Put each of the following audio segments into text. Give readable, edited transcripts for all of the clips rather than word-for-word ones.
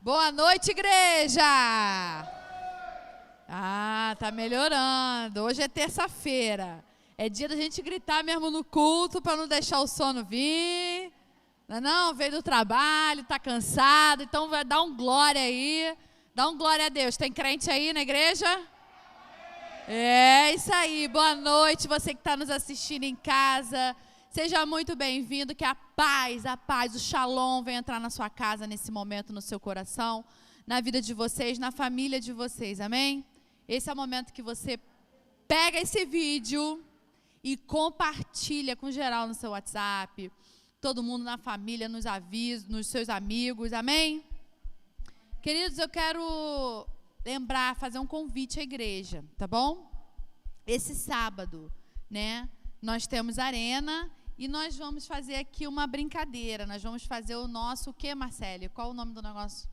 Boa noite, igreja! Tá melhorando. Hoje é terça-feira. É dia da gente gritar mesmo no culto para não deixar o sono vir. Não, veio do trabalho, tá cansado, então vai dar um glória aí. Dá um glória a Deus. Tem crente aí na igreja? É isso aí. Boa noite, você que está nos assistindo em casa. Seja muito bem-vindo, que a paz, o shalom venha entrar na sua casa nesse momento, no seu coração, na vida de vocês, na família de vocês, amém? Esse é o momento que você pega esse vídeo e compartilha com geral no seu WhatsApp, todo mundo na família, nos avisos, nos seus amigos, amém? Queridos, eu quero fazer um convite à igreja, tá bom? Esse sábado, né, nós temos arena. E nós vamos fazer aqui uma brincadeira. Nós vamos fazer o nosso, o que, Marcele? Qual o nome do negócio?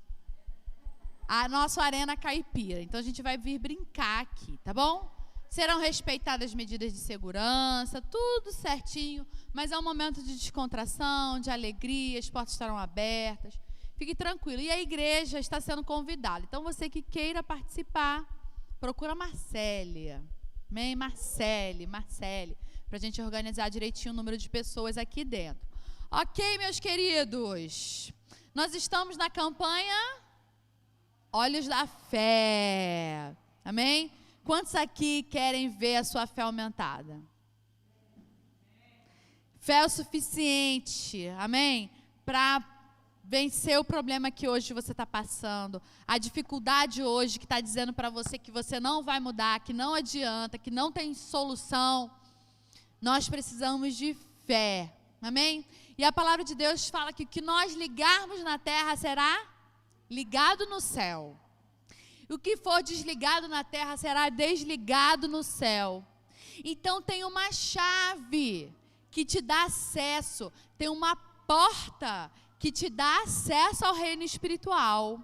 A nossa Arena Caipira. Então, a gente vai vir brincar aqui, tá bom? Serão respeitadas as medidas de segurança, tudo certinho. Mas é um momento de descontração, de alegria, as portas estarão abertas. Fique tranquilo. E a igreja está sendo convidada. Então, você que queira participar, procura a Marcele. Amém? Marcele. Para a gente organizar direitinho o número de pessoas aqui dentro. Ok, meus queridos? Nós estamos na campanha Olhos da Fé. Amém? Quantos aqui querem ver a sua fé aumentada? Fé é o suficiente, amém? Para vencer o problema que hoje você está passando. A dificuldade hoje que está dizendo para você que você não vai mudar, que não adianta, que não tem solução. Nós precisamos de fé, amém? E a palavra de Deus fala que o que nós ligarmos na terra será ligado no céu. E o que for desligado na terra será desligado no céu. Então tem uma chave que te dá acesso, tem uma porta que te dá acesso ao reino espiritual.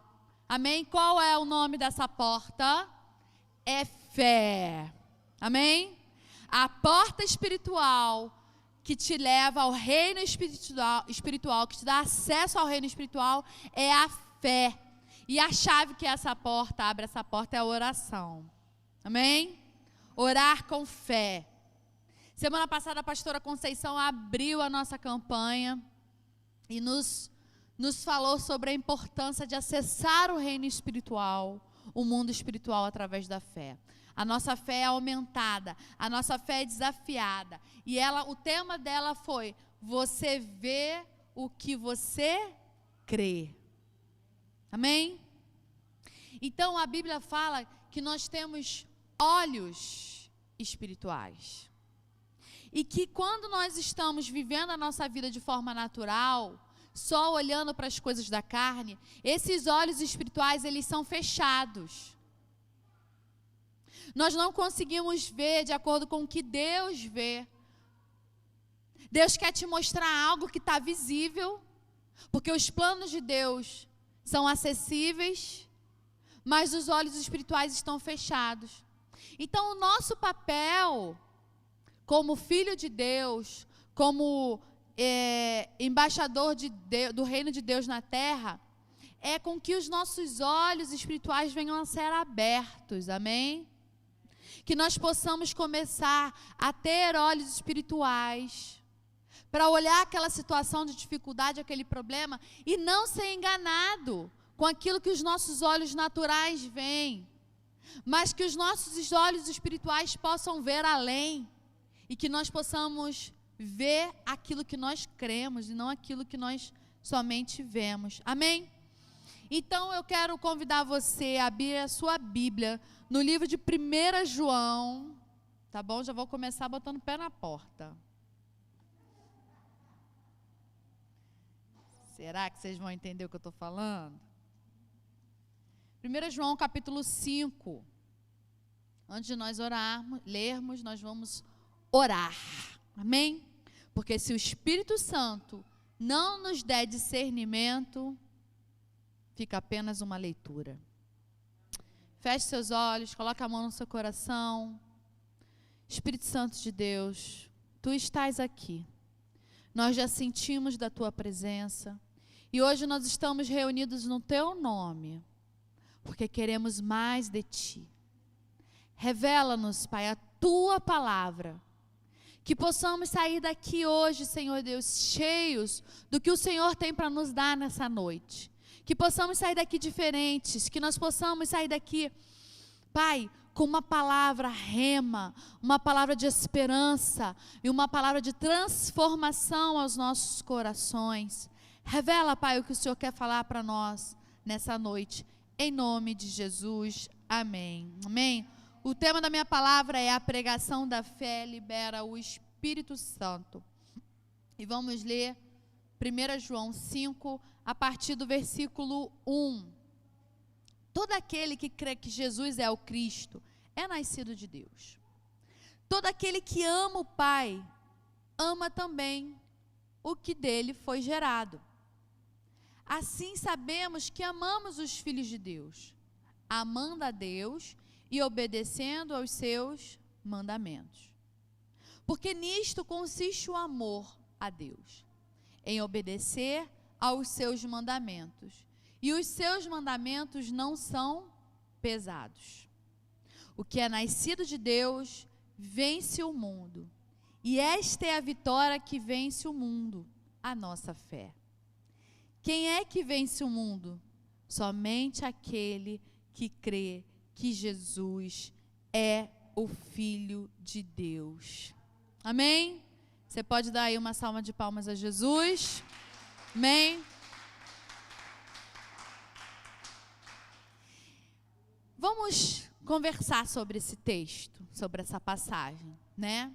Amém? Qual é o nome dessa porta? É fé. Amém? A porta espiritual que te leva ao reino espiritual, que te dá acesso ao reino espiritual, é a fé. E a chave que essa porta abre, essa porta é a oração. Amém? Orar com fé. Semana passada a pastora Conceição abriu a nossa campanha e nos falou sobre a importância de acessar o reino espiritual, o mundo espiritual através da fé. A nossa fé é aumentada, a nossa fé é desafiada. E o tema dela foi: você vê o que você crê. Amém? Então a Bíblia fala que nós temos olhos espirituais. E que quando nós estamos vivendo a nossa vida de forma natural, só olhando para as coisas da carne, esses olhos espirituais, eles são fechados. Nós não conseguimos ver de acordo com o que Deus vê. Deus quer te mostrar algo que está visível, porque os planos de Deus são acessíveis, mas os olhos espirituais estão fechados. Então, o nosso papel, como filho de Deus, como embaixador do reino de Deus na terra, é com que os nossos olhos espirituais venham a ser abertos, amém? Que nós possamos começar a ter olhos espirituais para olhar aquela situação de dificuldade, aquele problema, e não ser enganado com aquilo que os nossos olhos naturais veem, mas que os nossos olhos espirituais possam ver além e que nós possamos ver aquilo que nós cremos e não aquilo que nós somente vemos. Amém? Então eu quero convidar você a abrir a sua Bíblia no livro de 1 João, tá bom? Já vou começar botando o pé na porta. Será que vocês vão entender o que eu estou falando? 1 João capítulo 5. Antes de nós lermos, nós vamos orar. Amém? Porque se o Espírito Santo não nos der discernimento, fica apenas uma leitura. Feche seus olhos, coloque a mão no seu coração. Espírito Santo de Deus, Tu estás aqui. Nós já sentimos da Tua presença. E hoje nós estamos reunidos no Teu nome, porque queremos mais de Ti. Revela-nos, Pai, a Tua palavra. Que possamos sair daqui hoje, Senhor Deus, cheios do que o Senhor tem para nos dar nessa noite. Que possamos sair daqui diferentes, que nós possamos sair daqui, Pai, com uma palavra rema, uma palavra de esperança e uma palavra de transformação aos nossos corações. Revela, Pai, o que o Senhor quer falar para nós nessa noite, em nome de Jesus, amém. Amém? O tema da minha palavra é a pregação da fé libera o Espírito Santo. E vamos ler 1 João 5, a partir do versículo 1. Todo aquele que crê que Jesus é o Cristo é nascido de Deus. Todo aquele que ama o Pai, ama também o que dele foi gerado. Assim sabemos que amamos os filhos de Deus, amando a Deus e obedecendo aos seus mandamentos. Porque nisto consiste o amor a Deus, em obedecer aos seus mandamentos. E os seus mandamentos não são pesados. O que é nascido de Deus vence o mundo. E esta é a vitória que vence o mundo, a nossa fé. Quem é que vence o mundo? Somente aquele que crê que Jesus é o Filho de Deus. Amém? Você pode dar aí uma salva de palmas a Jesus? Amém? Vamos conversar sobre esse texto, sobre essa passagem, né?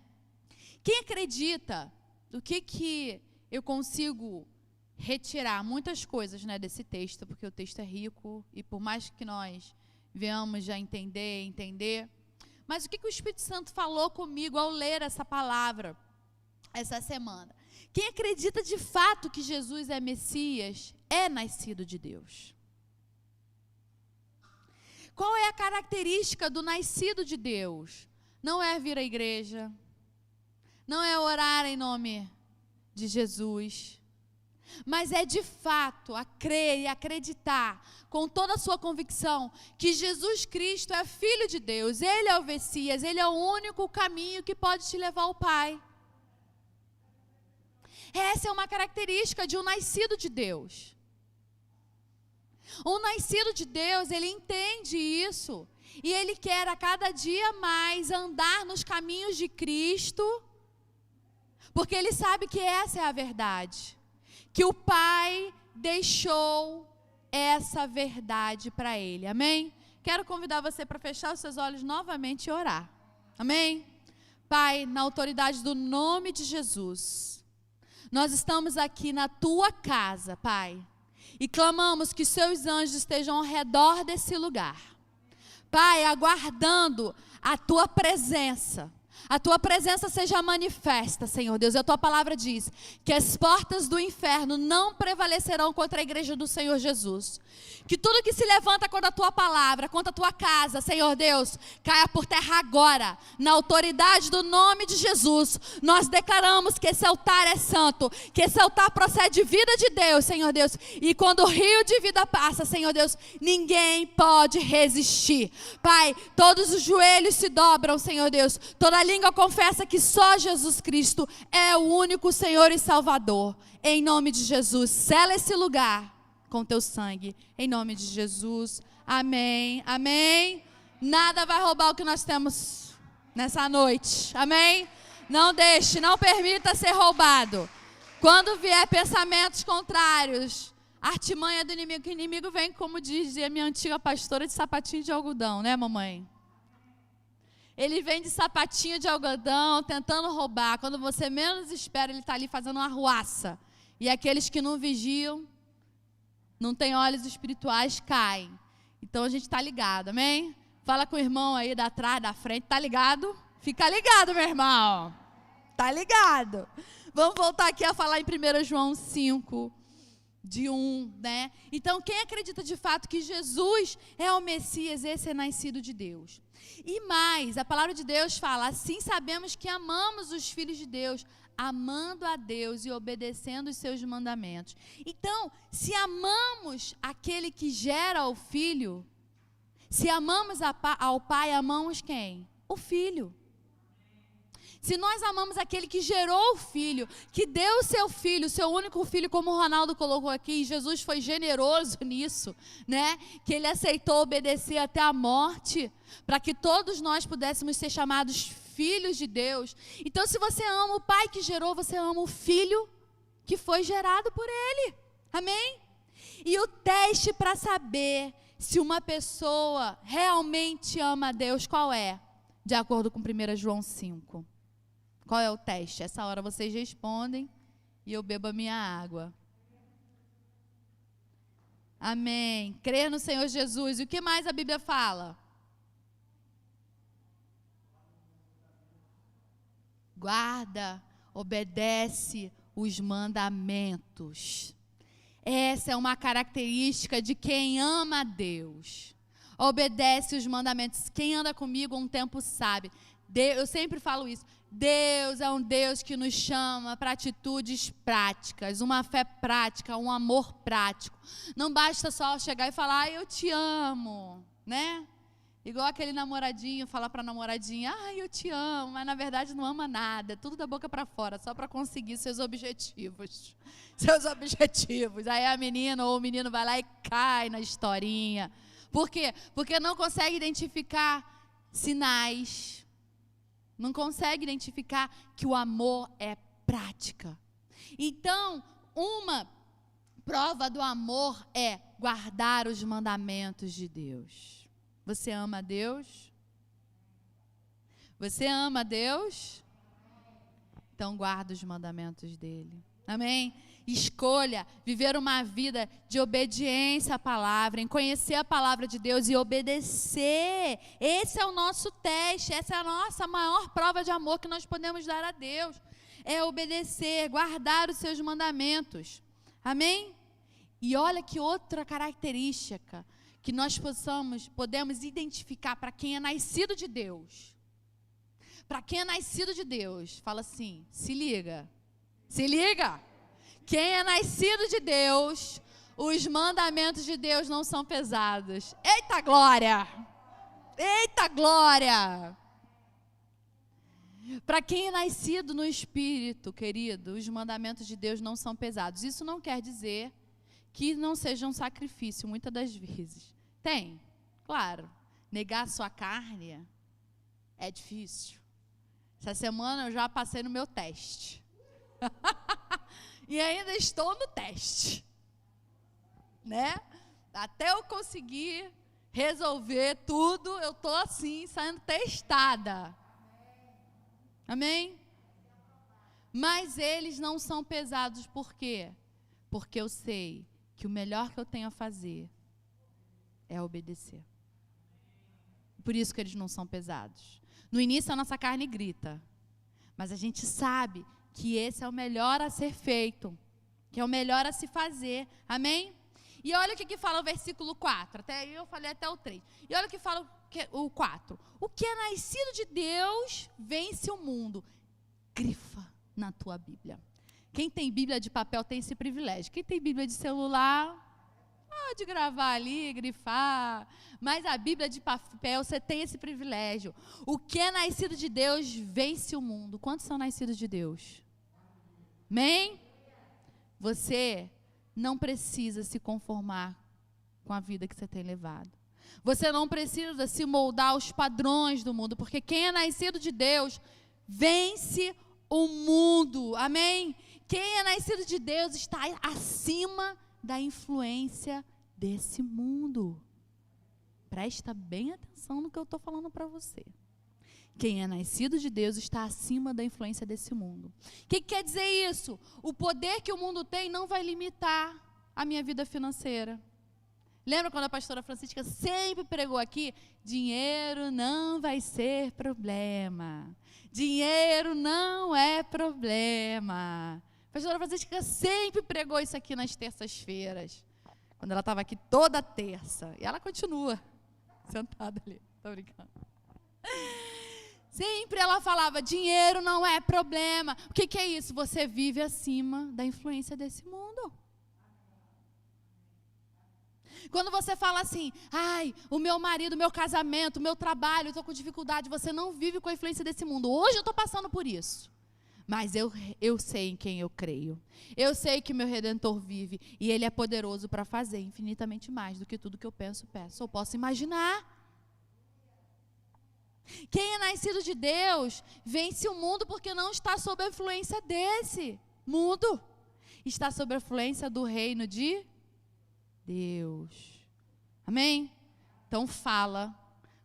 Quem acredita do que eu consigo retirar muitas coisas, né, desse texto, porque o texto é rico e por mais que nós venhamos já entender, mas o que o Espírito Santo falou comigo ao ler essa palavra essa semana? Quem acredita de fato que Jesus é Messias é nascido de Deus. Qual é a característica do nascido de Deus? Não é vir à igreja, não é orar em nome de Jesus, mas é de fato a crer e acreditar com toda a sua convicção que Jesus Cristo é Filho de Deus, Ele é o Messias, Ele é o único caminho que pode te levar ao Pai. Essa é uma característica de um nascido de Deus. Um nascido de Deus, ele entende isso e ele quer a cada dia mais andar nos caminhos de Cristo, porque ele sabe que essa é a verdade, que o Pai deixou essa verdade para ele, amém? Quero convidar você para fechar os seus olhos novamente e orar, amém? Pai, na autoridade do nome de Jesus, nós estamos aqui na tua casa, Pai, e clamamos que seus anjos estejam ao redor desse lugar, Pai, aguardando a tua presença. A tua presença seja manifesta, Senhor Deus. E a tua palavra diz que as portas do inferno não prevalecerão contra a igreja do Senhor Jesus. Que tudo que se levanta contra a tua palavra, contra a tua casa, Senhor Deus, caia por terra agora. Na autoridade do nome de Jesus, nós declaramos que esse altar é santo, que esse altar procede de vida de Deus, Senhor Deus. E quando o rio de vida passa, Senhor Deus, ninguém pode resistir. Pai, todos os joelhos se dobram, Senhor Deus. Toda a língua confessa que só Jesus Cristo é o único Senhor e Salvador. Em nome de Jesus, sela esse lugar com teu sangue. Em nome de Jesus, amém, amém. Nada vai roubar o que nós temos nessa noite, amém? Não deixe, não permita ser roubado. Quando vier pensamentos contrários, artimanha do inimigo, que o inimigo vem, como dizia minha antiga pastora, de sapatinho de algodão, né, mamãe? Ele vem de sapatinho de algodão, tentando roubar. Quando você menos espera, ele está ali fazendo uma arruaça. E aqueles que não vigiam, não têm olhos espirituais, caem. Então a gente está ligado, amém? Fala com o irmão aí da trás, da frente, tá ligado? Fica ligado, meu irmão. Tá ligado? Vamos voltar aqui a falar em 1 João 5, de 1, né? Então, quem acredita de fato que Jesus é o Messias, esse é nascido de Deus. E mais, a palavra de Deus fala, assim sabemos que amamos os filhos de Deus, amando a Deus e obedecendo os seus mandamentos. Então, se amamos aquele que gera o Filho, se amamos ao Pai, amamos quem? O Filho. Se nós amamos aquele que gerou o Filho, que deu o seu Filho, o seu único Filho, como o Ronaldo colocou aqui, e Jesus foi generoso nisso, né? Que Ele aceitou obedecer até a morte, para que todos nós pudéssemos ser chamados filhos de Deus. Então, se você ama o Pai que gerou, você ama o Filho que foi gerado por Ele. Amém? E o teste para saber se uma pessoa realmente ama a Deus, qual é? De acordo com 1 João 5. Qual é o teste? Essa hora vocês respondem e eu bebo a minha água. Amém. Crer no Senhor Jesus. E o que mais a Bíblia fala? Guarda, obedece os mandamentos. Essa é uma característica de quem ama a Deus. Obedece os mandamentos. Quem anda comigo há um tempo sabe. Eu sempre falo isso. Deus é um Deus que nos chama para atitudes práticas, uma fé prática, um amor prático. Não basta só chegar e falar, eu te amo, né? Igual aquele namoradinho, falar para a namoradinha, eu te amo, mas na verdade não ama nada, tudo da boca para fora, só para conseguir seus objetivos. Seus objetivos. Aí a menina ou o menino vai lá e cai na historinha. Por quê? Porque não consegue identificar sinais. Não consegue identificar que o amor é prática. Então, uma prova do amor é guardar os mandamentos de Deus. Você ama a Deus? Você ama a Deus? Então, guarda os mandamentos dele. Amém? Escolha viver uma vida de obediência à palavra, em conhecer a palavra de Deus e obedecer. Esse é o nosso teste, essa é a nossa maior prova de amor que nós podemos dar a Deus. É obedecer, guardar os seus mandamentos. Amém? E olha que outra característica que nós podemos identificar para quem é nascido de Deus. Para quem é nascido de Deus, fala assim, se liga. Se liga! Quem é nascido de Deus, os mandamentos de Deus não são pesados. Eita glória! Eita glória! Para quem é nascido no Espírito, querido, os mandamentos de Deus não são pesados. Isso não quer dizer que não seja um sacrifício, muitas das vezes. Tem, claro. Negar a sua carne é difícil. Essa semana eu já passei no meu teste. E ainda estou no teste, né? Até eu conseguir resolver tudo, eu estou assim, saindo testada. Amém? Mas eles não são pesados, por quê? Porque eu sei que o melhor que eu tenho a fazer é obedecer. Por isso que eles não são pesados. No início a nossa carne grita, mas a gente sabe que esse é o melhor a ser feito, que é o melhor a se fazer, amém? E olha o que fala o versículo 4, até aí eu falei até o 3, e olha o que fala o 4, o que é nascido de Deus vence o mundo, grifa na tua Bíblia. Quem tem Bíblia de papel tem esse privilégio, quem tem Bíblia de celular, pode gravar ali, grifar, mas a Bíblia de papel, você tem esse privilégio. O que é nascido de Deus vence o mundo. Quantos são nascidos de Deus? Amém? Você não precisa se conformar com a vida que você tem levado. Você não precisa se moldar aos padrões do mundo, porque quem é nascido de Deus vence o mundo. Amém? Quem é nascido de Deus está acima da influência desse mundo. Presta bem atenção no que eu estou falando para você. Quem é nascido de Deus está acima da influência desse mundo. O que quer dizer isso? O poder que o mundo tem não vai limitar a minha vida financeira. Lembra quando a pastora Francisca sempre pregou aqui? Dinheiro não vai ser problema. Dinheiro não é problema. A pastora Francisca sempre pregou isso aqui nas terças-feiras. Quando ela estava aqui toda terça. E ela continua sentada ali. Estou brincando. Sempre ela falava, dinheiro não é problema. O que é isso? Você vive acima da influência desse mundo. Quando você fala assim, ai, o meu marido, o meu casamento, o meu trabalho, eu estou com dificuldade, você não vive com a influência desse mundo. Hoje eu estou passando por isso. Mas eu sei em quem eu creio. Eu sei que meu Redentor vive e Ele é poderoso para fazer infinitamente mais do que tudo que eu penso, ou posso imaginar. Quem é nascido de Deus vence o mundo porque não está sob a influência desse mundo. Está sob a influência do reino de Deus. Amém? Então fala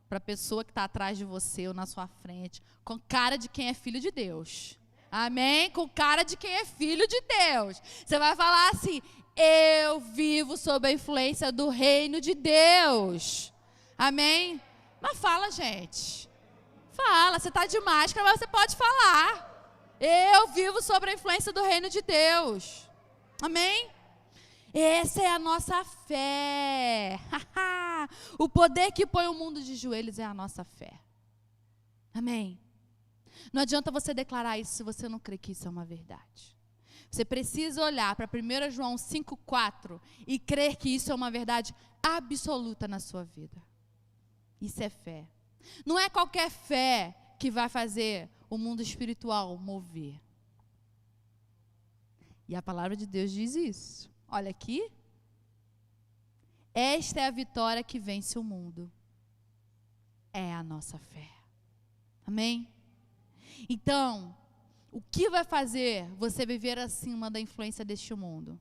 para a pessoa que está atrás de você ou na sua frente, com cara de quem é filho de Deus. Amém? Com cara de quem é filho de Deus. Você vai falar assim, eu vivo sob a influência do reino de Deus. Amém? Mas fala, gente. Fala, você está de máscara, mas você pode falar. Eu vivo sob a influência do reino de Deus. Amém? Essa é a nossa fé. O poder que põe o mundo de joelhos é a nossa fé. Amém? Não adianta você declarar isso se você não crê que isso é uma verdade. Você precisa olhar para 1 João 5,4 e crer que isso é uma verdade absoluta na sua vida. Isso é fé. Não é qualquer fé que vai fazer o mundo espiritual mover. E a palavra de Deus diz isso. Olha aqui. Esta é a vitória que vence o mundo. É a nossa fé. Amém? Então, o que vai fazer você viver acima da influência deste mundo?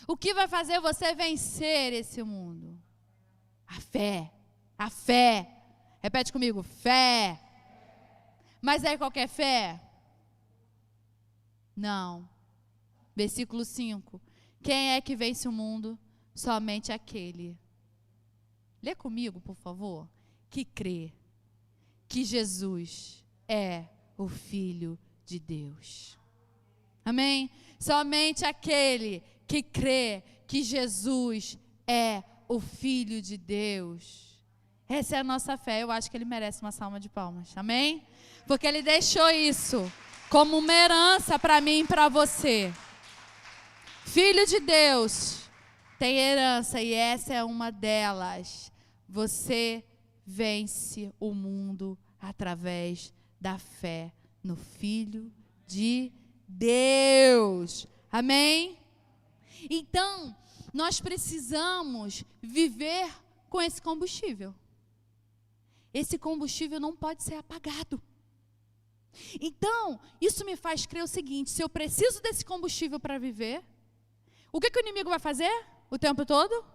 O que vai fazer você vencer esse mundo? A fé. A fé. Repete comigo, fé. Mas é qualquer fé? Não. Versículo 5. Quem é que vence o mundo? Somente aquele. Lê comigo, por favor. Que crê que Jesus é o Filho de Deus. Amém? Somente aquele que crê que Jesus é o Filho de Deus. Essa é a nossa fé. Eu acho que ele merece uma salva de palmas. Amém? Porque ele deixou isso como uma herança para mim e para você. Filho de Deus tem herança e essa é uma delas. Você vence o mundo através da fé no Filho de Deus. Amém? Então, nós precisamos viver com esse combustível. Esse combustível não pode ser apagado. Então, isso me faz crer o seguinte, se eu preciso desse combustível para viver, o que o inimigo vai fazer o tempo todo?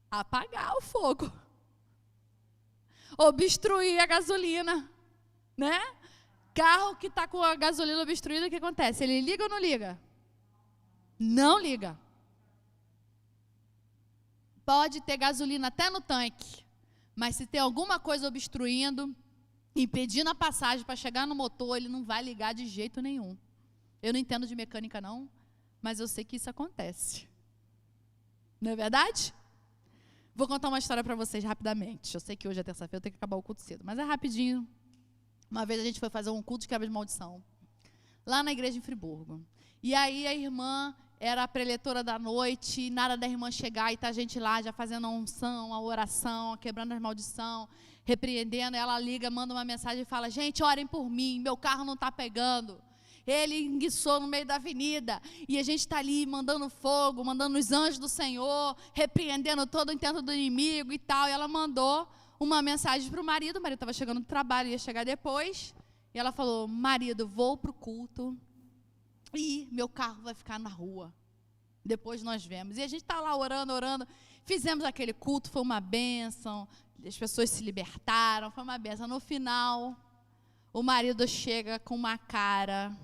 Apagar o fogo. Obstruir a gasolina, né? Carro que está com a gasolina obstruída, o que acontece? Ele liga ou não liga? Não liga. Pode ter gasolina até no tanque, mas se tem alguma coisa obstruindo, impedindo a passagem para chegar no motor, ele não vai ligar de jeito nenhum. Eu não entendo de mecânica não, mas eu sei que isso acontece. Não é verdade? Vou contar uma história para vocês rapidamente. Eu sei que hoje é terça-feira, eu tenho que acabar o culto cedo, mas é rapidinho. Uma vez a gente foi fazer um culto de quebra de maldição, lá na igreja em Friburgo. E aí a irmã era a preletora da noite, e nada da irmã chegar e tá a gente lá já fazendo a unção, a oração, quebrando as maldição, repreendendo. Ela liga, manda uma mensagem e fala, gente, orem por mim, meu carro não está pegando. Ele enguiçou no meio da avenida, e a gente está ali mandando fogo, mandando os anjos do Senhor, repreendendo todo o intento do inimigo e tal. E ela mandou uma mensagem para o marido estava chegando do trabalho, ia chegar depois, e ela falou, marido, vou para o culto, e meu carro vai ficar na rua, depois nós vemos. E a gente está lá orando, fizemos aquele culto, foi uma bênção, as pessoas se libertaram, foi uma bênção. No final, o marido chega com uma cara,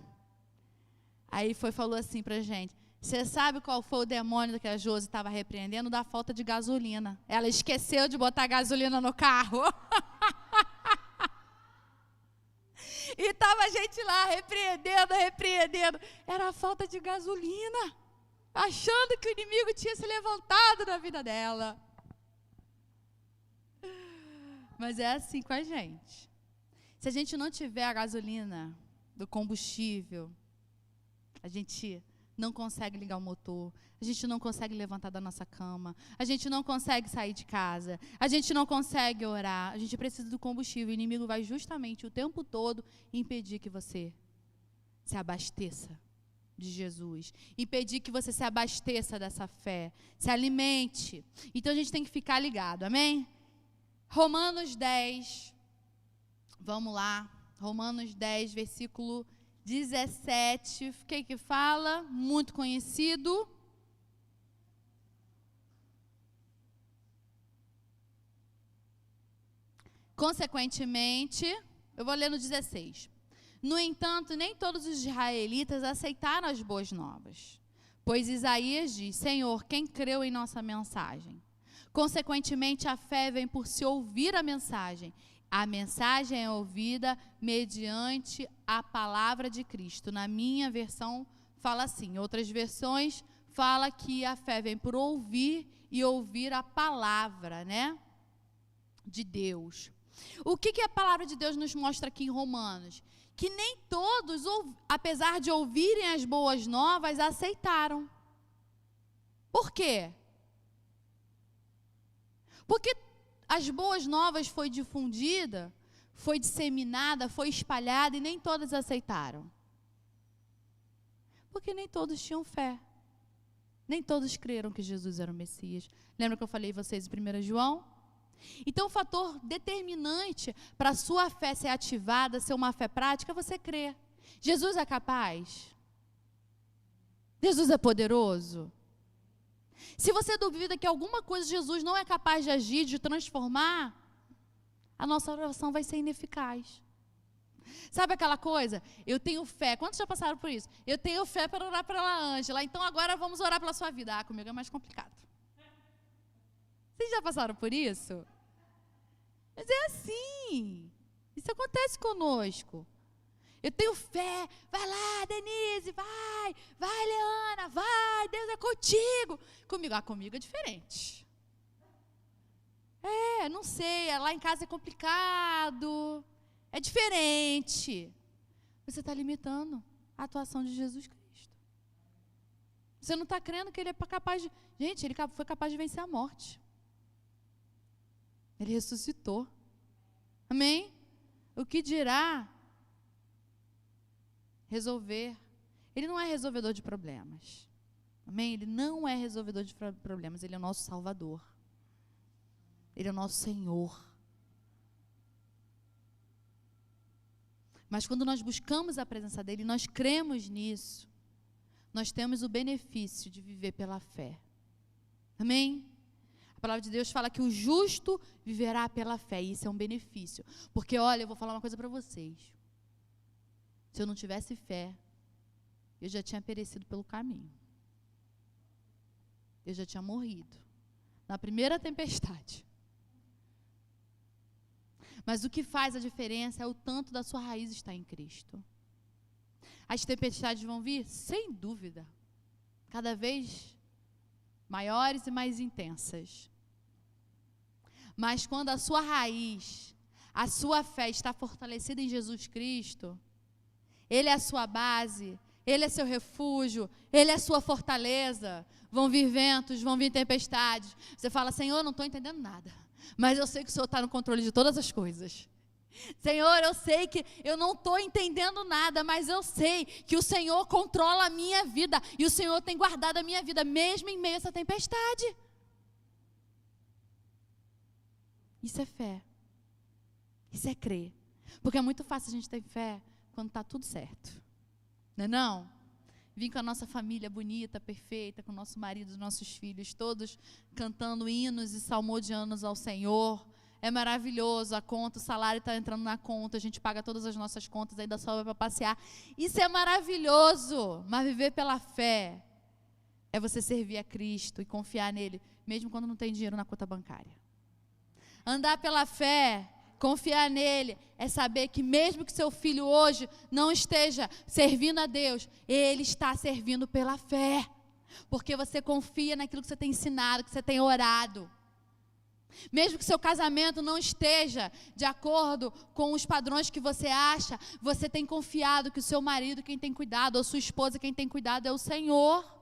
aí falou assim pra gente, você sabe qual foi o demônio que a Josi estava repreendendo? Da falta de gasolina. Ela esqueceu de botar gasolina no carro. E estava a gente lá repreendendo. Era a falta de gasolina. Achando que o inimigo tinha se levantado na vida dela. Mas é assim com a gente. Se a gente não tiver a gasolina do combustível, a gente não consegue ligar o motor, a gente não consegue levantar da nossa cama, a gente não consegue sair de casa, a gente não consegue orar, a gente precisa do combustível. O inimigo vai justamente o tempo todo impedir que você se abasteça de Jesus, impedir que você se abasteça dessa fé, se alimente. Então a gente tem que ficar ligado, amém? Romanos 10, vamos lá, Romanos 10, versículo 17, o que fala? Muito conhecido. Consequentemente, eu vou ler no 16. No entanto, nem todos os israelitas aceitaram as boas novas, pois Isaías diz: Senhor, quem creu em nossa mensagem? Consequentemente, a fé vem por se ouvir a mensagem. A mensagem é ouvida mediante a palavra de Cristo. Na minha versão fala assim, em outras versões fala que a fé vem por ouvir e ouvir a palavra, né, de Deus. O que a palavra de Deus nos mostra aqui em Romanos? Que nem todos, apesar de ouvirem as boas novas, aceitaram. Por quê? Porque as boas novas foi difundida, foi disseminada, foi espalhada e nem todas aceitaram. Porque nem todos tinham fé. Nem todos creram que Jesus era o Messias. Lembra que eu falei vocês em 1 João? Então, o fator determinante para a sua fé ser ativada, ser uma fé prática, é você crer. Jesus é capaz? Jesus é poderoso? Se você duvida que alguma coisa Jesus não é capaz de agir, de transformar, a nossa oração vai ser ineficaz. Sabe aquela coisa? Eu tenho fé. Quantos já passaram por isso? Eu tenho fé para orar pela Ângela. Então agora vamos orar pela sua vida. Comigo é mais complicado. Vocês já passaram por isso? Mas é assim. Isso acontece conosco. Eu tenho fé, vai lá, Denise, vai, Leana, vai, Deus é contigo. Comigo é diferente. Não sei, lá em casa é complicado, é diferente. Você está limitando a atuação de Jesus Cristo. Você não está crendo que Ele é capaz de... Gente, Ele foi capaz de vencer a morte. Ele ressuscitou. Amém? O que dirá resolver? Ele não é resolvedor de problemas. Amém? Ele não é resolvedor de problemas. Ele é o nosso Salvador. Ele é o nosso Senhor. Mas quando nós buscamos a presença dEle, nós cremos nisso, nós temos o benefício de viver pela fé. Amém? A palavra de Deus fala que o justo viverá pela fé, e isso é um benefício. Porque, olha, eu vou falar uma coisa para vocês. Se eu não tivesse fé, eu já tinha perecido pelo caminho. Eu já tinha morrido na primeira tempestade. Mas o que faz a diferença é o tanto da sua raiz estar em Cristo. As tempestades vão vir? Sem dúvida. Cada vez maiores e mais intensas. Mas quando a sua raiz, a sua fé está fortalecida em Jesus Cristo, Ele é a sua base, Ele é seu refúgio, Ele é a sua fortaleza. Vão vir ventos, vão vir tempestades. Você fala, Senhor, não estou entendendo nada, mas eu sei que o Senhor está no controle de todas as coisas. Senhor, eu sei que eu não estou entendendo nada, mas eu sei que o Senhor controla a minha vida, e o Senhor tem guardado a minha vida, mesmo em meio a essa tempestade. Isso é fé. Isso é crer. Porque é muito fácil a gente ter fé quando está tudo certo. Não é não? Vim com a nossa família bonita, perfeita, com o nosso marido, os nossos filhos, todos cantando hinos e salmodianos ao Senhor. É maravilhoso, a conta, o salário está entrando na conta, a gente paga todas as nossas contas, ainda sobra para passear. Isso é maravilhoso, mas viver pela fé é você servir a Cristo e confiar nele, mesmo quando não tem dinheiro na conta bancária. Andar pela fé, confiar nele, é saber que mesmo que seu filho hoje não esteja servindo a Deus, ele está servindo pela fé, porque você confia naquilo que você tem ensinado, que você tem orado. Mesmo que seu casamento não esteja de acordo com os padrões que você acha, você tem confiado que o seu marido quem tem cuidado, ou sua esposa quem tem cuidado é o Senhor.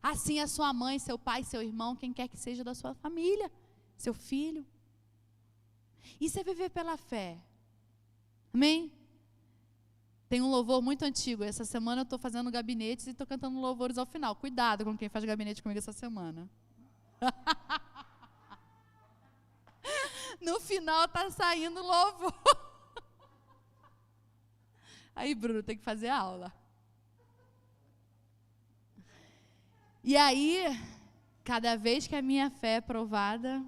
Assim é sua mãe, seu pai, seu irmão, quem quer que seja da sua família, seu filho. Isso é viver pela fé. Amém? Tem um louvor muito antigo. Essa semana eu estou fazendo gabinetes e estou cantando louvores ao final. Cuidado com quem faz gabinete comigo essa semana. No final está saindo louvor. Aí, Bruno, tem que fazer aula. E aí, cada vez que a minha fé é provada,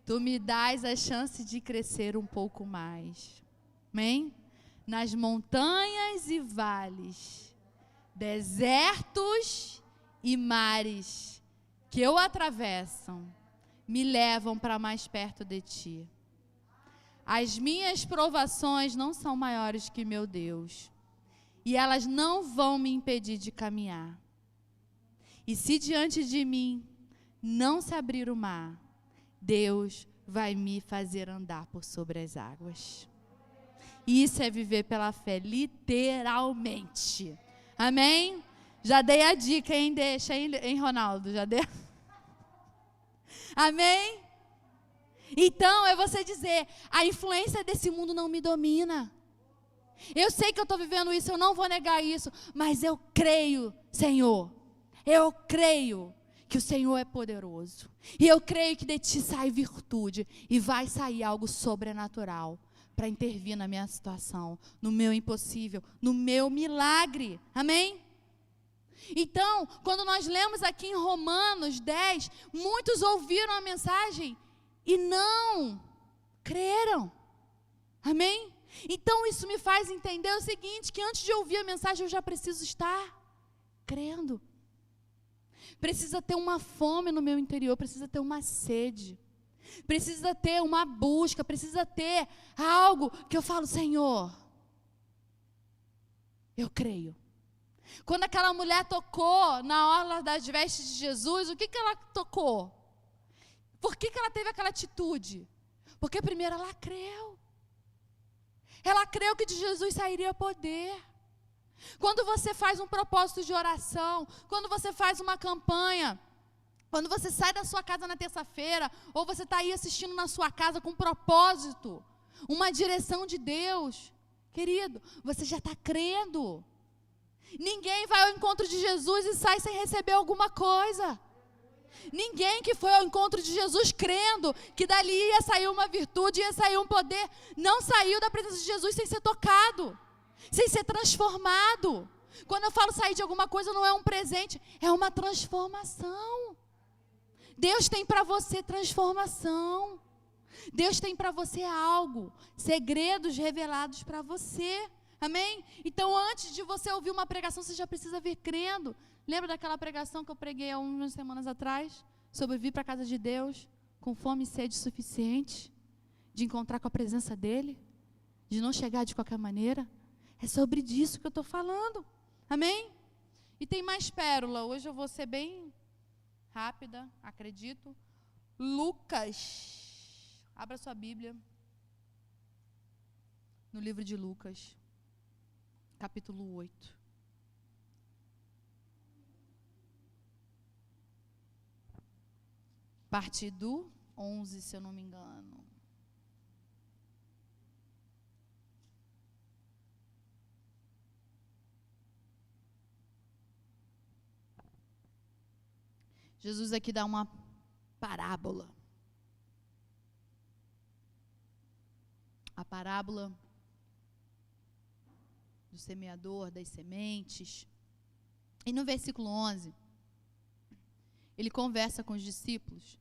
tu me dás a chance de crescer um pouco mais. Amém? Nas montanhas e vales, desertos e mares que eu atravesso, me levam para mais perto de ti. As minhas provações não são maiores que meu Deus, e elas não vão me impedir de caminhar. E se diante de mim não se abrir o mar, Deus vai me fazer andar por sobre as águas. Isso é viver pela fé, literalmente. Amém? Já dei a dica, hein? Deixa, hein, Ronaldo? Já dei? Amém? Então, é você dizer, a influência desse mundo não me domina. Eu sei que eu estou vivendo isso, eu não vou negar isso, mas eu creio, Senhor. Eu creio que o Senhor é poderoso. E eu creio que de ti sai virtude. E vai sair algo sobrenatural para intervir na minha situação, no meu impossível, no meu milagre. Amém? Então, quando nós lemos aqui em Romanos 10, muitos ouviram a mensagem e não creram. Amém? Então, isso me faz entender o seguinte, que antes de ouvir a mensagem, eu já preciso estar crendo. Precisa ter uma fome no meu interior, precisa ter uma sede, precisa ter uma busca, precisa ter algo que eu falo, Senhor, eu creio. Quando aquela mulher tocou na orla das vestes de Jesus, o que ela tocou? Por que ela teve aquela atitude? Porque primeiro ela creu. Ela creu que de Jesus sairia poder. Quando você faz um propósito de oração, quando você faz uma campanha, quando você sai da sua casa na terça-feira, ou você está aí assistindo na sua casa com um propósito, uma direção de Deus, querido, você já está crendo. Ninguém vai ao encontro de Jesus e sai sem receber alguma coisa. Ninguém que foi ao encontro de Jesus crendo que dali ia sair uma virtude, ia sair um poder, não saiu da presença de Jesus sem ser tocado, sem ser transformado. Quando eu falo sair de alguma coisa, não é um presente, é uma transformação. Deus tem para você transformação. Deus tem para você algo, segredos revelados para você. Amém? Então, antes de você ouvir uma pregação, você já precisa vir crendo. Lembra daquela pregação que eu preguei há umas semanas atrás? Sobre vir para a casa de Deus com fome e sede suficiente, de encontrar com a presença dEle, de não chegar de qualquer maneira. É sobre disso que eu estou falando. Amém? E tem mais pérola. Hoje eu vou ser bem rápida, acredito. Lucas. Abra sua Bíblia. No livro de Lucas. Capítulo 8. Parte do 11, se eu não me engano. Jesus aqui dá uma parábola. A parábola do semeador, das sementes. E no versículo 11, ele conversa com os discípulos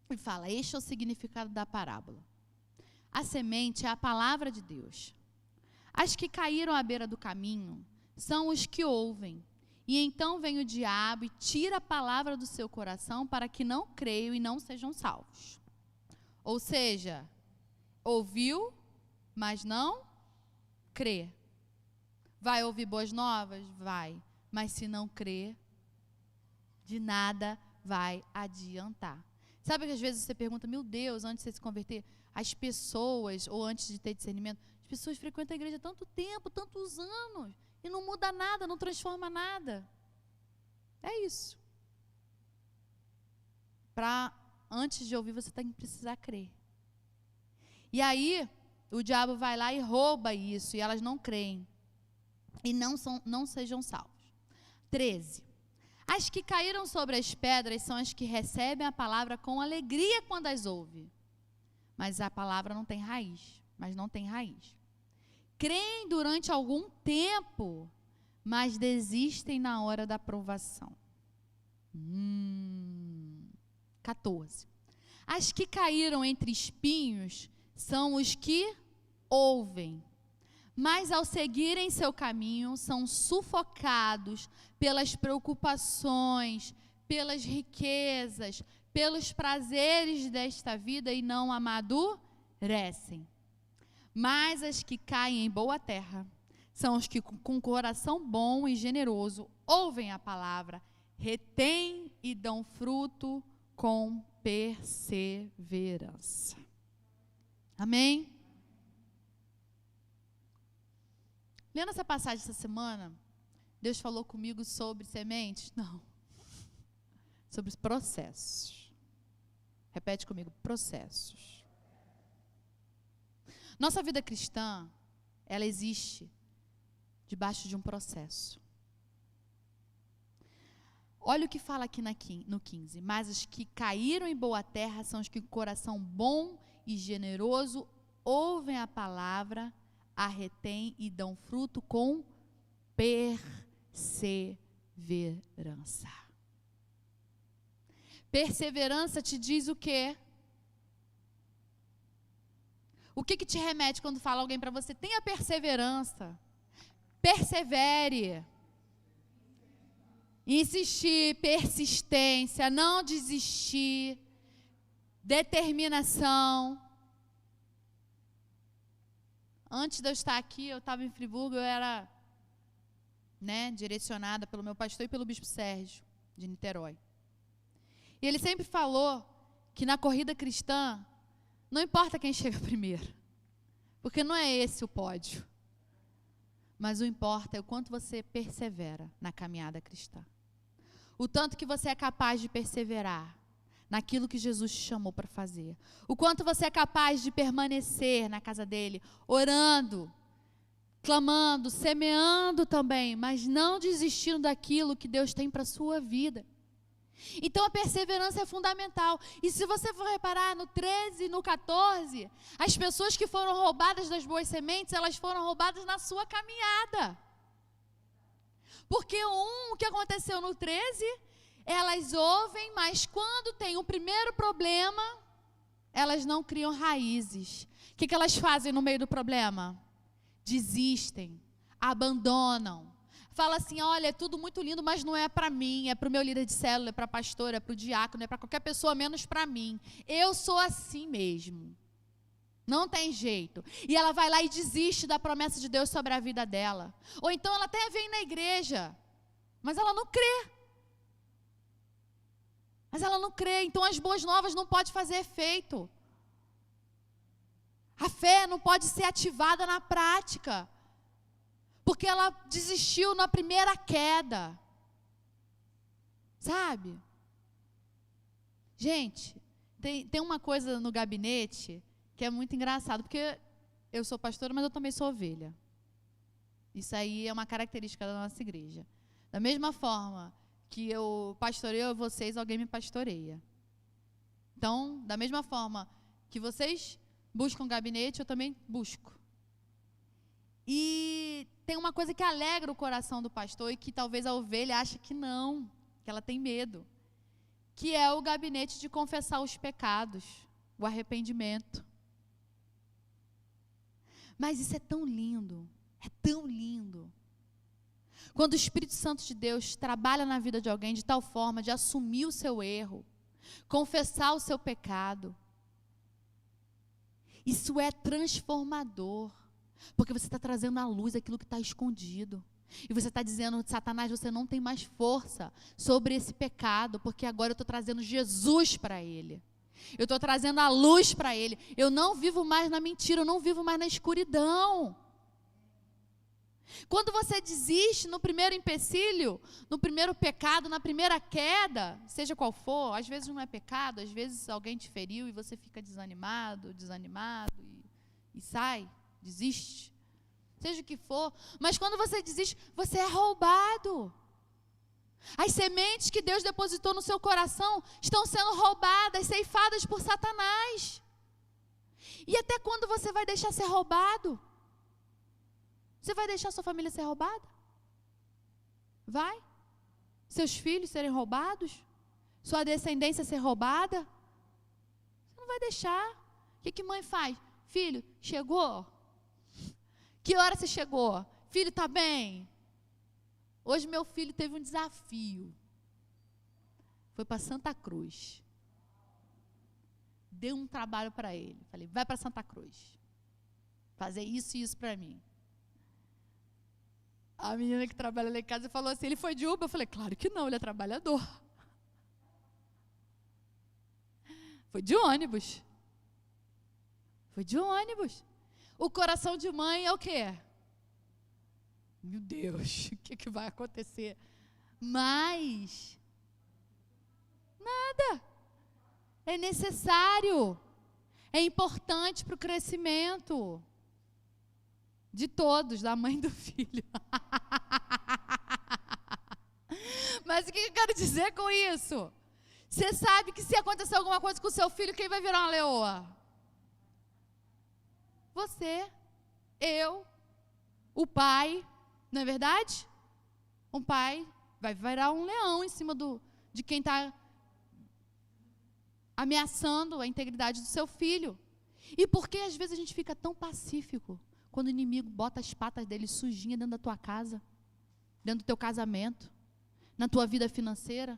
e fala, este é o significado da parábola. A semente é a palavra de Deus. As que caíram à beira do caminho são os que ouvem. E então vem o diabo e tira a palavra do seu coração para que não creiam e não sejam salvos. Ou seja, ouviu, mas não crê. Vai ouvir boas novas? Vai. Mas se não crer, de nada vai adiantar. Sabe que às vezes você pergunta, meu Deus, antes de você se converter, as pessoas, ou antes de ter discernimento, as pessoas frequentam a igreja há tanto tempo, tantos anos, e não muda nada, não transforma nada. É isso. Antes de ouvir, você tem que precisar crer. E aí, o diabo vai lá e rouba isso, e elas não creem. E não sejam salvos. 13. As que caíram sobre as pedras são as que recebem a palavra com alegria quando as ouvem. Mas a palavra não tem raiz. Creem durante algum tempo, mas desistem na hora da provação. 14. As que caíram entre espinhos são os que ouvem, mas ao seguirem seu caminho são sufocados pelas preocupações, pelas riquezas, pelos prazeres desta vida e não amadurecem. Mas as que caem em boa terra são os que com coração bom e generoso ouvem a palavra, retêm e dão fruto com perseverança. Amém? Lendo essa passagem essa semana, Deus falou comigo sobre sementes? Não. Sobre os processos. Repete comigo, processos. Nossa vida cristã, ela existe debaixo de um processo. Olha o que fala aqui no 15. Mas os que caíram em boa terra são os que com coração bom e generoso ouvem a palavra, a retêm e dão fruto com perseverança. Perseverança te diz o quê? O que te remete quando fala alguém para você? Tenha perseverança. Persevere. Insistir, persistência, não desistir, determinação. Antes de eu estar aqui, eu estava em Friburgo, eu era direcionada pelo meu pastor e pelo bispo Sérgio, de Niterói. E ele sempre falou que na corrida cristã, não importa quem chega primeiro, porque não é esse o pódio. Mas o importa é o quanto você persevera na caminhada cristã. O tanto que você é capaz de perseverar naquilo que Jesus te chamou para fazer. O quanto você é capaz de permanecer na casa dele, orando, clamando, semeando também, mas não desistindo daquilo que Deus tem para a sua vida. Então a perseverança é fundamental. E se você for reparar no 13 e no 14, as pessoas que foram roubadas das boas sementes, elas foram roubadas na sua caminhada. Porque o que aconteceu no 13, elas ouvem, mas quando tem o primeiro problema, elas não criam raízes. O que elas fazem no meio do problema? Desistem, abandonam. Fala assim, olha, é tudo muito lindo, mas não é para mim, é para o meu líder de célula, é para a pastora, é para o diácono, é para qualquer pessoa, menos para mim. Eu sou assim mesmo. Não tem jeito. E ela vai lá e desiste da promessa de Deus sobre a vida dela. Ou então ela até vem na igreja, mas ela não crê. Então as boas novas não podem fazer efeito. A fé não pode ser ativada na prática. Porque ela desistiu na primeira queda. Sabe? Gente, tem uma coisa no gabinete que é muito engraçado, porque eu sou pastora, mas eu também sou ovelha. Isso aí é uma característica da nossa igreja. Da mesma forma que eu pastoreio vocês, alguém me pastoreia. Então, da mesma forma que vocês buscam gabinete, eu também busco. E tem uma coisa que alegra o coração do pastor e que talvez a ovelha ache que não, que ela tem medo, que é o gabinete de confessar os pecados, o arrependimento. Mas isso é tão lindo, quando o Espírito Santo de Deus trabalha na vida de alguém de tal forma de assumir o seu erro, confessar o seu pecado. Isso é transformador, porque você está trazendo à luz aquilo que está escondido. E você está dizendo, Satanás, você não tem mais força sobre esse pecado, porque agora eu estou trazendo Jesus para ele. Eu estou trazendo a luz para ele. Eu não vivo mais na mentira, eu não vivo mais na escuridão. Quando você desiste no primeiro empecilho, no primeiro pecado, na primeira queda, seja qual for, às vezes não é pecado, às vezes alguém te feriu e você fica desanimado e sai, desiste. Seja o que for, mas quando você desiste, você é roubado. As sementes que Deus depositou no seu coração estão sendo roubadas, ceifadas por Satanás. E até quando você vai deixar ser roubado? Você vai deixar sua família ser roubada? Vai? Seus filhos serem roubados? Sua descendência ser roubada? Você não vai deixar. O que mãe faz? Filho, chegou? Que hora você chegou? Filho, tá bem? Hoje meu filho teve um desafio. Foi para Santa Cruz. Dei um trabalho para ele. Falei, vai para Santa Cruz. Fazer isso e isso para mim. A menina que trabalha lá em casa falou assim, ele foi de Uber? Eu falei, claro que não, ele é trabalhador. Foi de ônibus. Foi de ônibus. O coração de mãe é o quê? Meu Deus, o que vai acontecer? Mas, nada. É necessário. É importante para o crescimento. De todos, da mãe e do filho. Mas o que eu quero dizer com isso? Você sabe que se acontecer alguma coisa com o seu filho, quem vai virar uma leoa? Você, eu, o pai, não é verdade? Um pai vai virar um leão em cima de quem está ameaçando a integridade do seu filho. E por que às vezes a gente fica tão pacífico quando o inimigo bota as patas dele sujinha dentro da tua casa, dentro do teu casamento, na tua vida financeira?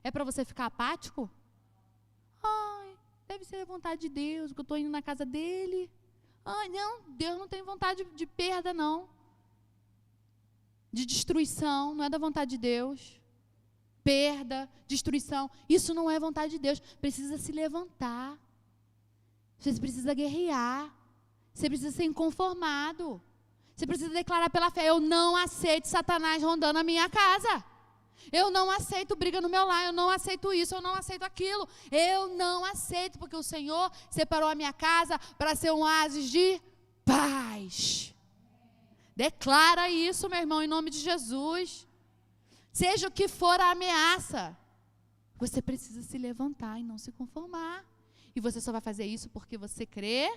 É para você ficar apático? Ai, deve ser a vontade de Deus, que eu estou indo na casa dele. Ai, não, Deus não tem vontade de perda, não. De destruição, não é da vontade de Deus. Perda, destruição, isso não é vontade de Deus. Precisa se levantar. Você precisa guerrear. Você precisa ser inconformado. Você precisa declarar pela fé, eu não aceito Satanás rondando a minha casa. Eu não aceito briga no meu lar, eu não aceito isso, eu não aceito aquilo. Eu não aceito, porque o Senhor separou a minha casa para ser um oásis de paz. Declara isso, meu irmão, em nome de Jesus. Seja o que for a ameaça, você precisa se levantar e não se conformar. E você só vai fazer isso porque você crê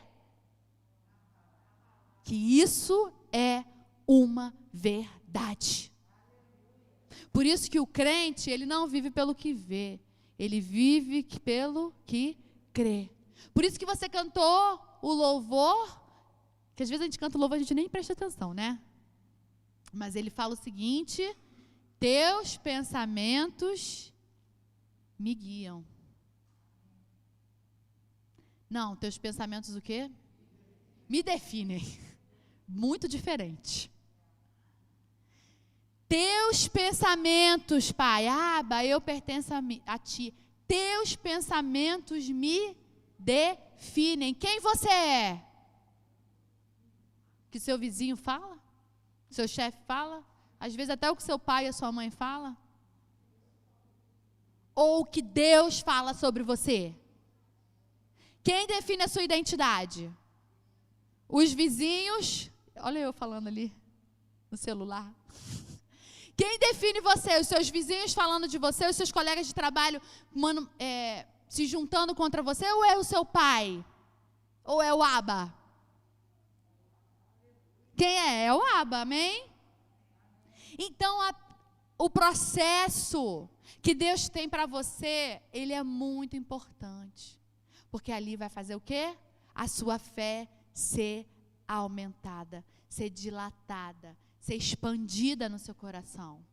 que isso é uma verdade. Por isso que o crente, ele não vive pelo que vê, ele vive pelo que crê. Por isso que você cantou o louvor, que às vezes a gente canta o louvor e a gente nem presta atenção, né? Mas ele fala o seguinte, teus pensamentos me guiam. Não, teus pensamentos o quê? Me definem. Muito diferente. Teus pensamentos, Pai, Abba, eu pertenço a Ti. Teus pensamentos me definem. Quem você é? Que seu vizinho fala? Que seu chefe fala? Às vezes até o que seu pai e a sua mãe fala? Ou o que Deus fala sobre você? Quem define a sua identidade? Os vizinhos? Olha eu falando ali no celular. Quem define você? Os seus vizinhos falando de você? Os seus colegas de trabalho se juntando contra você? Ou é o seu pai? Ou é o Abba? Quem é? É o Abba, amém? Então, o processo que Deus tem para você, ele é muito importante. Porque ali vai fazer o quê? A sua fé ser aumentada, ser dilatada, ser expandida no seu coração.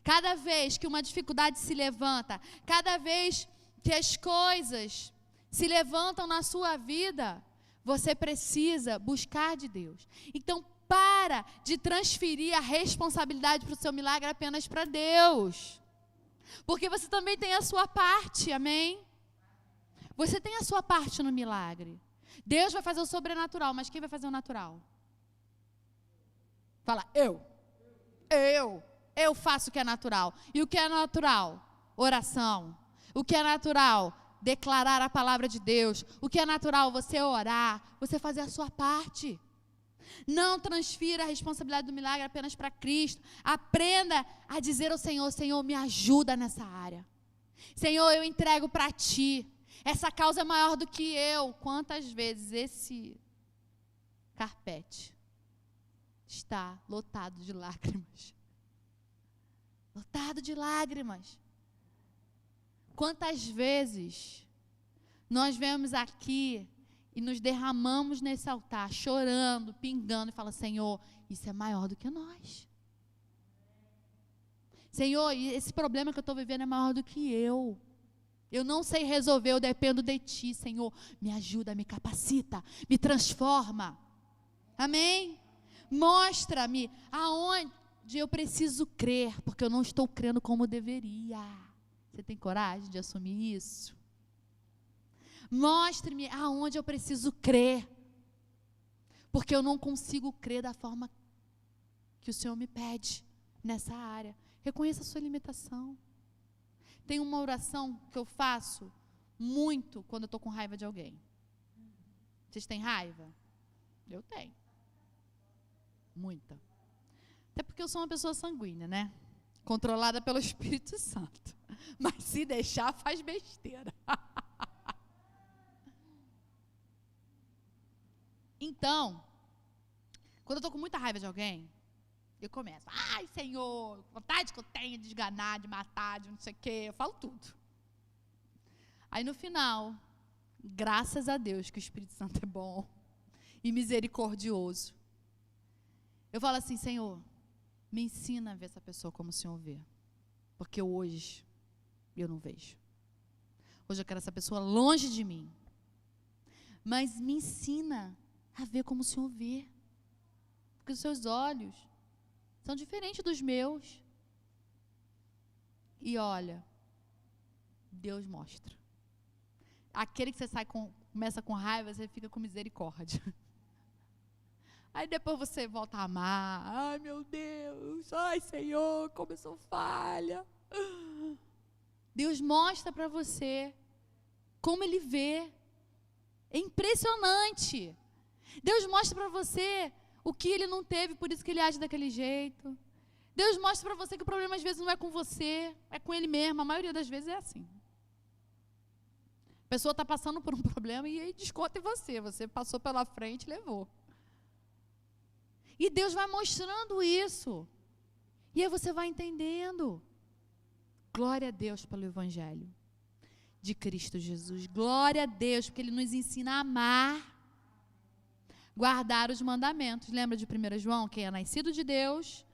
Cada vez que uma dificuldade se levanta, cada vez que as coisas se levantam na sua vida, você precisa buscar de Deus. Então, para de transferir a responsabilidade para o seu milagre apenas para Deus. Porque você também tem a sua parte, amém? Você tem a sua parte no milagre. Deus vai fazer o sobrenatural, mas quem vai fazer o natural? Fala, eu faço o que é natural. E o que é natural? Oração. O que é natural? Declarar a palavra de Deus. O que é natural? Você orar, você fazer a sua parte. Não transfira a responsabilidade do milagre apenas para Cristo. Aprenda a dizer ao Senhor, Senhor, me ajuda nessa área. Senhor, eu entrego para Ti. Essa causa é maior do que eu. Quantas vezes esse carpete está lotado de lágrimas? Lotado de lágrimas. Quantas vezes nós vemos aqui e nos derramamos nesse altar, chorando, pingando, e fala, Senhor, isso é maior do que nós. Senhor, esse problema que eu estou vivendo é maior do que eu. Eu não sei resolver, eu dependo de Ti, Senhor. Me ajuda, me capacita, me transforma. Amém? Mostra-me aonde eu preciso crer, porque eu não estou crendo como deveria. Você tem coragem de assumir isso? Mostre-me aonde eu preciso crer, porque eu não consigo crer da forma que o Senhor me pede nessa área. Reconheça a sua limitação. Tem uma oração que eu faço muito quando eu estou com raiva de alguém. Vocês têm raiva? Eu tenho. Muita. Até porque eu sou uma pessoa sanguínea, né? Controlada pelo Espírito Santo. Mas se deixar, faz besteira. Então, quando eu estou com muita raiva de alguém, eu começo, ai, Senhor, vontade que eu tenho de esganar, de matar, de não sei o quê, eu falo tudo. Aí no final, graças a Deus que o Espírito Santo é bom e misericordioso, eu falo assim, Senhor, me ensina a ver essa pessoa como o Senhor vê, porque hoje eu não vejo. Hoje eu quero essa pessoa longe de mim, mas me ensina a ver como o Senhor vê, porque os seus olhos são diferentes dos meus. E olha, Deus mostra. Aquele que você começa com raiva, você fica com misericórdia. Aí depois você volta a amar. Ai, meu Deus. Ai, Senhor, como eu sou falha. Deus mostra para você como Ele vê. É impressionante. Deus mostra para você o que Ele não teve, por isso que Ele age daquele jeito. Deus mostra para você que o problema às vezes não é com você, é com Ele mesmo. A maioria das vezes é assim. A pessoa está passando por um problema e aí desconta em você. Você passou pela frente e levou. E Deus vai mostrando isso. E aí você vai entendendo. Glória a Deus pelo Evangelho de Cristo Jesus. Glória a Deus, porque Ele nos ensina a amar. Guardar os mandamentos. Lembra de 1 João? Quem é nascido de Deus,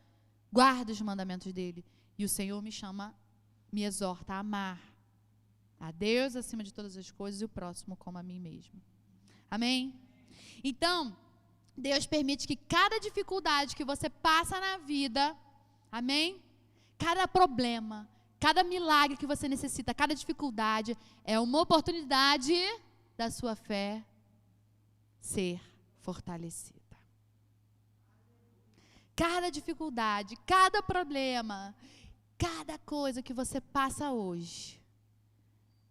guarda os mandamentos dele. E o Senhor me exorta a amar a Deus acima de todas as coisas e o próximo como a mim mesmo. Amém? Então, Deus permite que cada dificuldade que você passa na vida, amém? Cada problema, cada milagre que você necessita, cada dificuldade, é uma oportunidade da sua fé ser fortalecida. Cada dificuldade, cada problema, cada coisa que você passa hoje,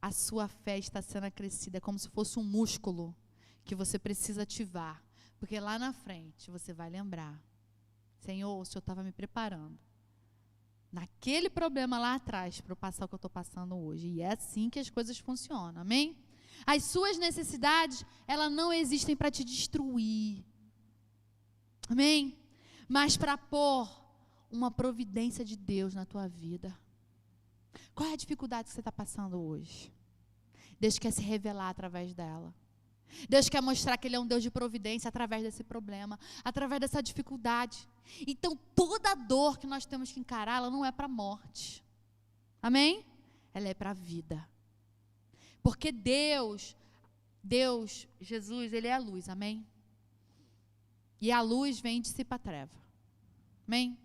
a sua fé está sendo acrescida, é como se fosse um músculo que você precisa ativar, porque lá na frente você vai lembrar, Senhor, o Senhor estava me preparando naquele problema lá atrás para eu passar o que eu estou passando hoje, e é assim que as coisas funcionam, amém? As suas necessidades, elas não existem para te destruir, amém? Mas para pôr uma providência de Deus na tua vida. Qual é a dificuldade que você está passando hoje? Deus quer se revelar através dela. Deus quer mostrar que Ele é um Deus de providência através desse problema, através dessa dificuldade. Então, toda dor que nós temos que encarar, ela não é para a morte, amém? Ela é para a vida. Porque Deus, Jesus, Ele é a luz, amém? E a luz vem e dissipa a treva, amém?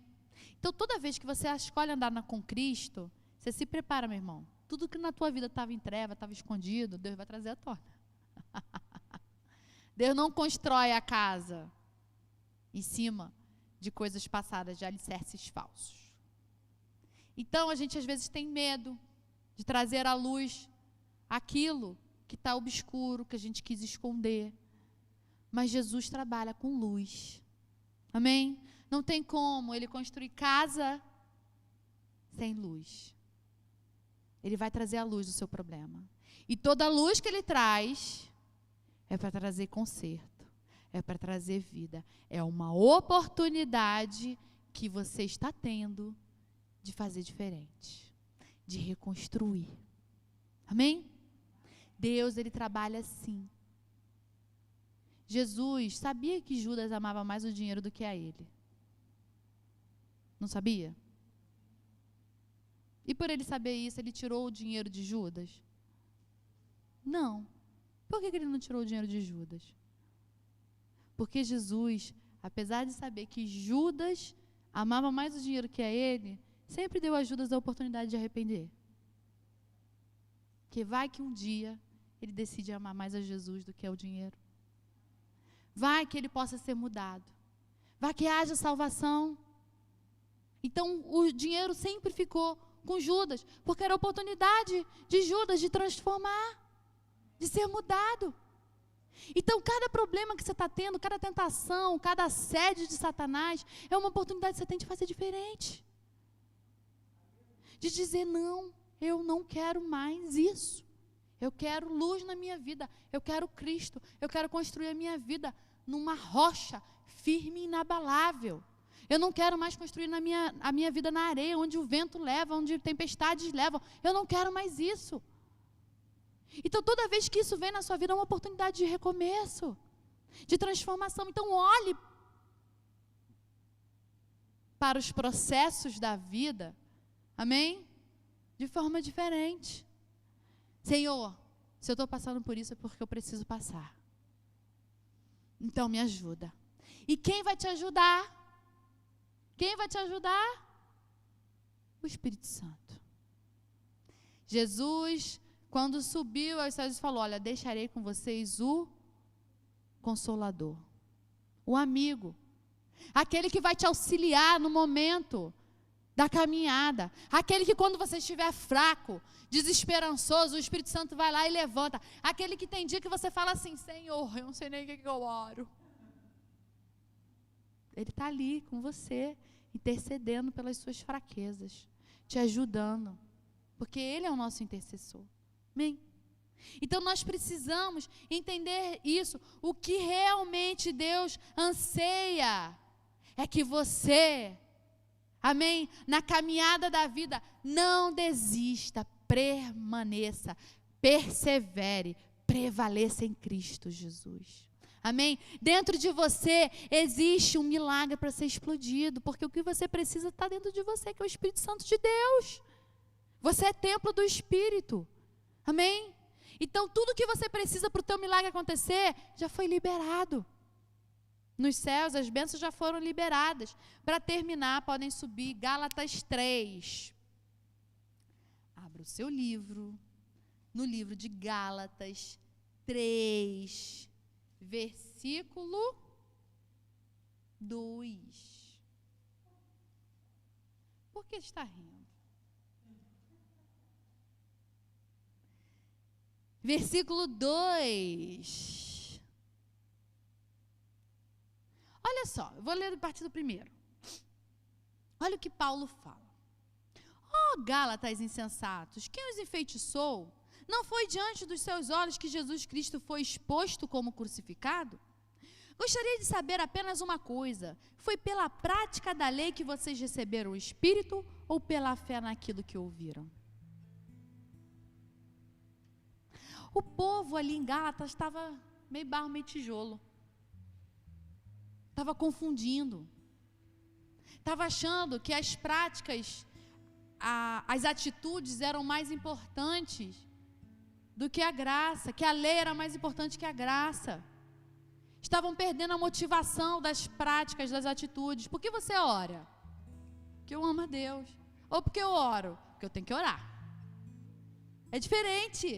Então, toda vez que você escolhe andar com Cristo, você se prepara, meu irmão, Tudo que na tua vida estava em treva, estava escondido, Deus vai trazer à tona. Deus não constrói a casa em cima de coisas passadas, de alicerces falsos. Então, a gente às vezes tem medo de trazer à luz aquilo que está obscuro, que a gente quis esconder. Mas Jesus trabalha com luz. Amém? Não tem como Ele construir casa sem luz. Ele vai trazer a luz do seu problema. E toda a luz que Ele traz é para trazer conserto, é para trazer vida. É uma oportunidade que você está tendo de fazer diferente, de reconstruir. Amém? Deus, Ele trabalha assim. Jesus sabia que Judas amava mais o dinheiro do que a Ele. Não sabia? E por Ele saber isso, Ele tirou o dinheiro de Judas? Não. Por que Ele não tirou o dinheiro de Judas? Porque Jesus, apesar de saber que Judas amava mais o dinheiro que a Ele, sempre deu a Judas a oportunidade de arrepender. Porque vai que um dia ele decide amar mais a Jesus do que ao dinheiro. Vai que ele possa ser mudado. Vai que haja salvação. Então, o dinheiro sempre ficou com Judas, porque era a oportunidade de Judas de transformar, de ser mudado. Então, cada problema que você está tendo, cada tentação, cada assédio de Satanás, é uma oportunidade que você tem de fazer diferente. De dizer, não, eu não quero mais isso. Eu quero luz na minha vida, eu quero Cristo, eu quero construir a minha vida numa rocha firme e inabalável. Eu não quero mais construir a minha vida na areia, onde o vento leva, onde tempestades levam. Eu não quero mais isso. Então, toda vez que isso vem na sua vida, é uma oportunidade de recomeço, de transformação. Então, olhe para os processos da vida, amém? De forma diferente. Senhor, se eu estou passando por isso, é porque eu preciso passar. Então, me ajuda. E quem vai te ajudar? Quem vai te ajudar? O Espírito Santo. Jesus, quando subiu aos céus, falou, olha, deixarei com vocês o Consolador, o amigo, aquele que vai te auxiliar no momento da caminhada, aquele que quando você estiver fraco, desesperançoso, o Espírito Santo vai lá e levanta, aquele que tem dia que você fala assim, Senhor, eu não sei nem o que eu oro. Ele está ali com você, intercedendo pelas suas fraquezas, te ajudando, porque Ele é o nosso intercessor. Amém? Então nós precisamos entender isso. O que realmente Deus anseia é que você, amém, na caminhada da vida, não desista, permaneça, persevere, prevaleça em Cristo Jesus. Amém? Dentro de você existe um milagre para ser explodido, porque o que você precisa está dentro de você, que é o Espírito Santo de Deus. Você é templo do Espírito. Amém? Então, tudo que você precisa para o teu milagre acontecer, já foi liberado. Nos céus, as bênçãos já foram liberadas. Para terminar, podem subir Gálatas 3. Abra o seu livro, no livro de Gálatas 3, versículo 2. Por que está rindo? Versículo 2. Olha só, eu vou ler a partir do primeiro. Olha o que Paulo fala. Ó Gálatas insensatos, quem os enfeitiçou? Não foi diante dos seus olhos que Jesus Cristo foi exposto como crucificado? Gostaria de saber apenas uma coisa. Foi pela prática da lei que vocês receberam o Espírito ou pela fé naquilo que ouviram? O povo ali em Gálatas estava meio barro, meio tijolo. Estava confundindo. Estava achando que as práticas, as atitudes eram mais importantes do que a graça, que a lei era mais importante que a graça. Estavam perdendo a motivação das práticas, das atitudes. Por que você ora? Porque eu amo a Deus. Ou porque eu oro? Porque eu tenho que orar. É diferente.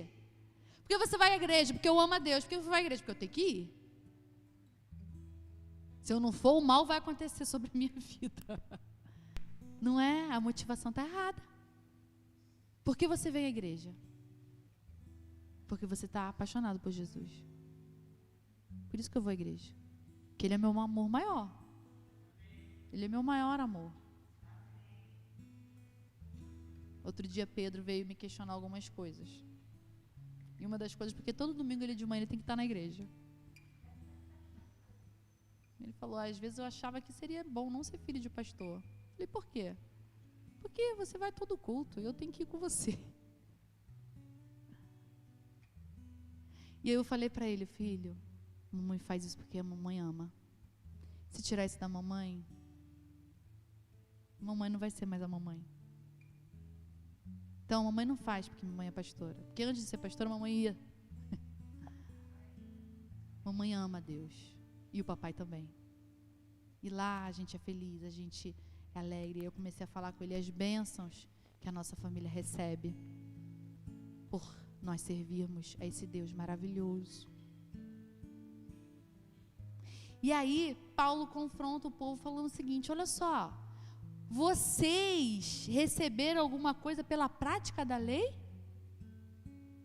Por que você vai à igreja? Porque eu amo a Deus. Por que você vai à igreja? Porque eu tenho que ir. Se eu não for, o mal vai acontecer sobre a minha vida. Não é? A motivação está errada. Por que você vem à igreja? Porque você está apaixonado por Jesus. Por isso que eu vou à igreja. Porque Ele é meu amor maior. Ele é meu maior amor. Outro dia Pedro veio me questionar algumas coisas. E uma das coisas, porque todo domingo de manhã ele tem que estar na igreja. Ele falou, às vezes eu achava que seria bom não ser filho de pastor. Eu falei, por quê? Porque você vai todo culto, eu tenho que ir com você. E aí eu falei para ele, filho, a mamãe faz isso porque a mamãe ama. Se tirar isso da mamãe não vai ser mais a mamãe. Então a mamãe não faz porque a mamãe é pastora. Porque antes de ser pastora, a mamãe ia. Mamãe ama a Deus. E o papai também. E lá a gente é feliz, a gente é alegre. Eu comecei a falar com ele as bênçãos que a nossa família recebe por nós servirmos a esse Deus maravilhoso. E aí, Paulo confronta o povo falando o seguinte, olha só, vocês receberam alguma coisa pela prática da lei?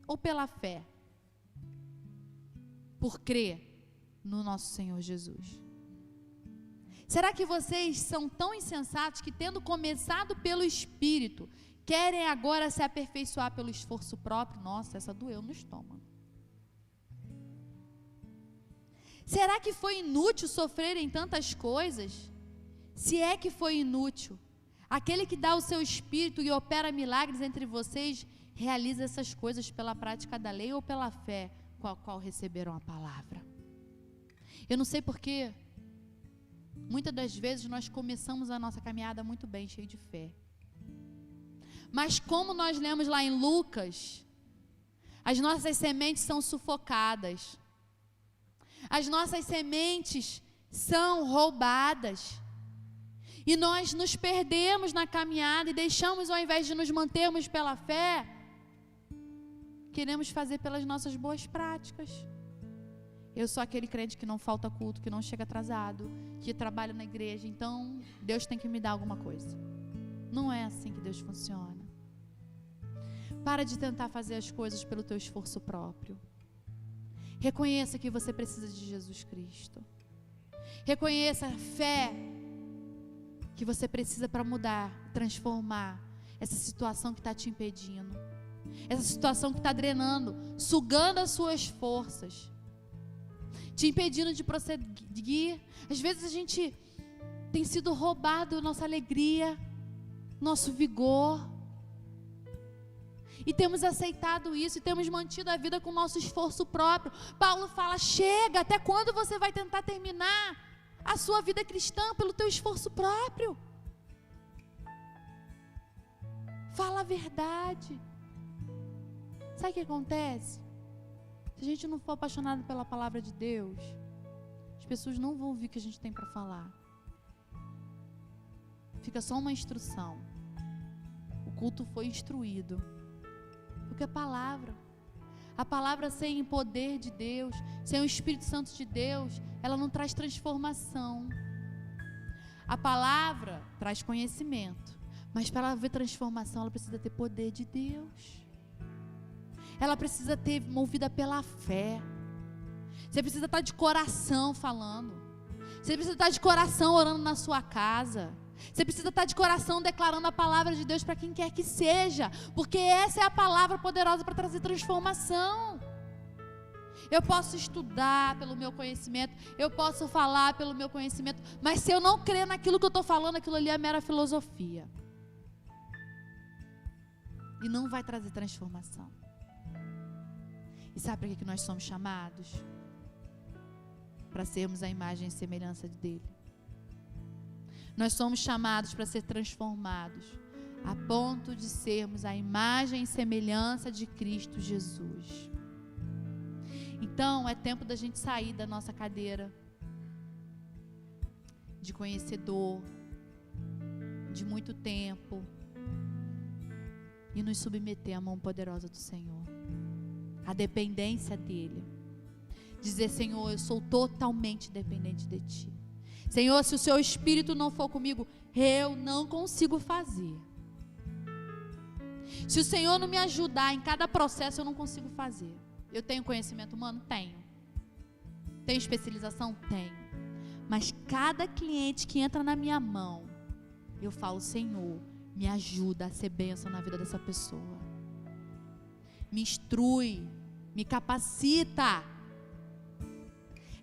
Ou pela fé? Por crer no nosso Senhor Jesus? Será que vocês são tão insensatos que, tendo começado pelo Espírito, querem agora se aperfeiçoar pelo esforço próprio? Nossa, essa doeu no estômago. Será que foi inútil sofrerem tantas coisas? Se é que foi inútil, aquele que dá o seu Espírito e opera milagres entre vocês, realiza essas coisas pela prática da lei ou pela fé com a qual receberam a palavra? Eu não sei porquê, muitas das vezes nós começamos a nossa caminhada muito bem, cheio de fé. Mas como nós lemos lá em Lucas, as nossas sementes são sufocadas. As nossas sementes são roubadas. E nós nos perdemos na caminhada e deixamos, ao invés de nos mantermos pela fé, queremos fazer pelas nossas boas práticas. Eu sou aquele crente que não falta culto, que não chega atrasado, que trabalha na igreja, então Deus tem que me dar alguma coisa. Não é assim que Deus funciona. Para de tentar fazer as coisas pelo teu esforço próprio. Reconheça que você precisa de Jesus Cristo. Reconheça a fé que você precisa para mudar, transformar essa situação que está te impedindo. Essa situação que está drenando, sugando as suas forças, te impedindo de prosseguir. Às vezes a gente tem sido roubado nossa alegria, nosso vigor. E temos aceitado isso, e temos mantido a vida com o nosso esforço próprio. Paulo fala, chega, até quando você vai tentar terminar a sua vida cristã pelo teu esforço próprio? Fala a verdade. Sabe o que acontece? Se a gente não for apaixonado pela palavra de Deus, as pessoas não vão ouvir o que a gente tem para falar. Fica só uma instrução. O culto foi instruído. Porque a palavra sem o poder de Deus, sem o Espírito Santo de Deus, ela não traz transformação. A palavra traz conhecimento, mas para ela haver transformação, ela precisa ter poder de Deus. Ela precisa ter movida pela fé. Você precisa estar de coração falando. Você precisa estar de coração orando na sua casa. Você precisa estar de coração declarando a palavra de Deus para quem quer que seja, porque essa é a palavra poderosa para trazer transformação. Eu posso estudar pelo meu conhecimento, eu posso falar pelo meu conhecimento, mas se eu não crer naquilo que eu estou falando, aquilo ali é mera filosofia. E não vai trazer transformação. E sabe para que nós somos chamados? Para sermos a imagem e semelhança dele. Nós somos chamados para ser transformados, a ponto de sermos a imagem e semelhança de Cristo Jesus. Então, é tempo da gente sair da nossa cadeira de conhecedor, de muito tempo, e nos submeter à mão poderosa do Senhor, a dependência dEle. Dizer: Senhor, eu sou totalmente dependente de Ti. Senhor, se o Seu Espírito não for comigo, eu não consigo fazer. Se o Senhor não me ajudar em cada processo, eu não consigo fazer. Eu tenho conhecimento humano? Tenho. Tenho especialização? Tenho. Mas cada cliente que entra na minha mão, eu falo: Senhor, me ajuda a ser bênção na vida dessa pessoa. Me instrui, me capacita.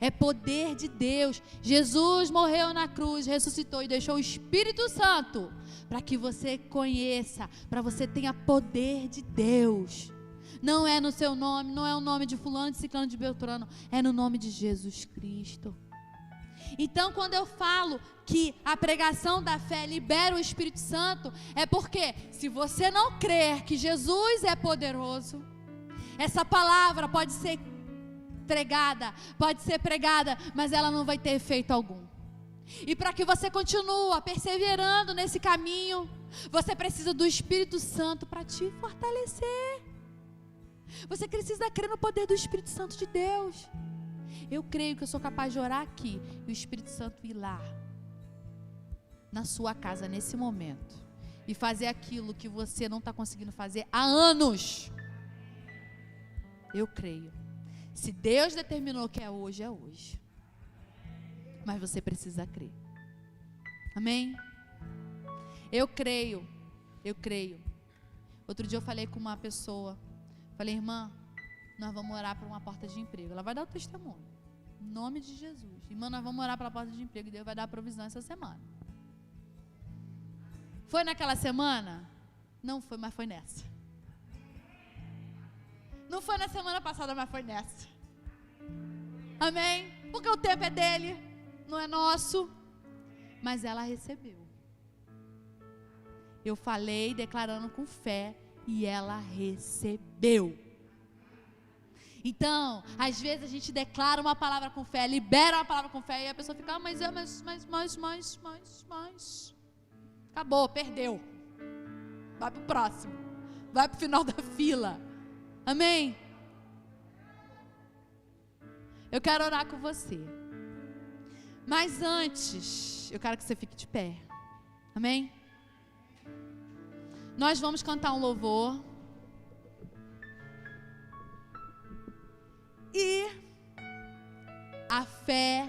É poder de Deus. Jesus morreu na cruz, ressuscitou e deixou o Espírito Santo para que você conheça, para você tenha poder de Deus. Não é no seu nome, não é o nome de fulano, de ciclano, de beltrano, é no nome de Jesus Cristo. Então, quando eu falo que a pregação da fé libera o Espírito Santo, é porque se você não crer que Jesus é poderoso, essa palavra pode ser pode ser pregada, mas ela não vai ter efeito algum. E para que você continue perseverando nesse caminho, você precisa do Espírito Santo para te fortalecer. Você precisa crer no poder do Espírito Santo de Deus. Eu creio que eu sou capaz de orar aqui e o Espírito Santo ir lá na sua casa nesse momento e fazer aquilo que você não está conseguindo fazer há anos. Eu creio. Se Deus determinou que é hoje, é hoje. Mas você precisa crer. Amém? Eu creio. Outro dia eu falei com uma pessoa. Falei: irmã, nós vamos orar por uma porta de emprego. Ela vai dar o testemunho. Em nome de Jesus. Irmã, nós vamos orar pela porta de emprego e Deus vai dar a provisão essa semana. Foi naquela semana? Não foi, mas foi nessa. Não foi na semana passada, mas foi nessa. Amém? Porque o tempo é dele, não é nosso. Mas ela recebeu. Eu falei declarando com fé e ela recebeu. Então, às vezes a gente declara uma palavra com fé, libera uma palavra com fé e a pessoa fica: mas. Acabou, perdeu. Vai pro próximo. Vai pro final da fila. Amém? Eu quero orar com você. Mas antes, eu quero que você fique de pé. Amém? Nós vamos cantar um louvor. E a fé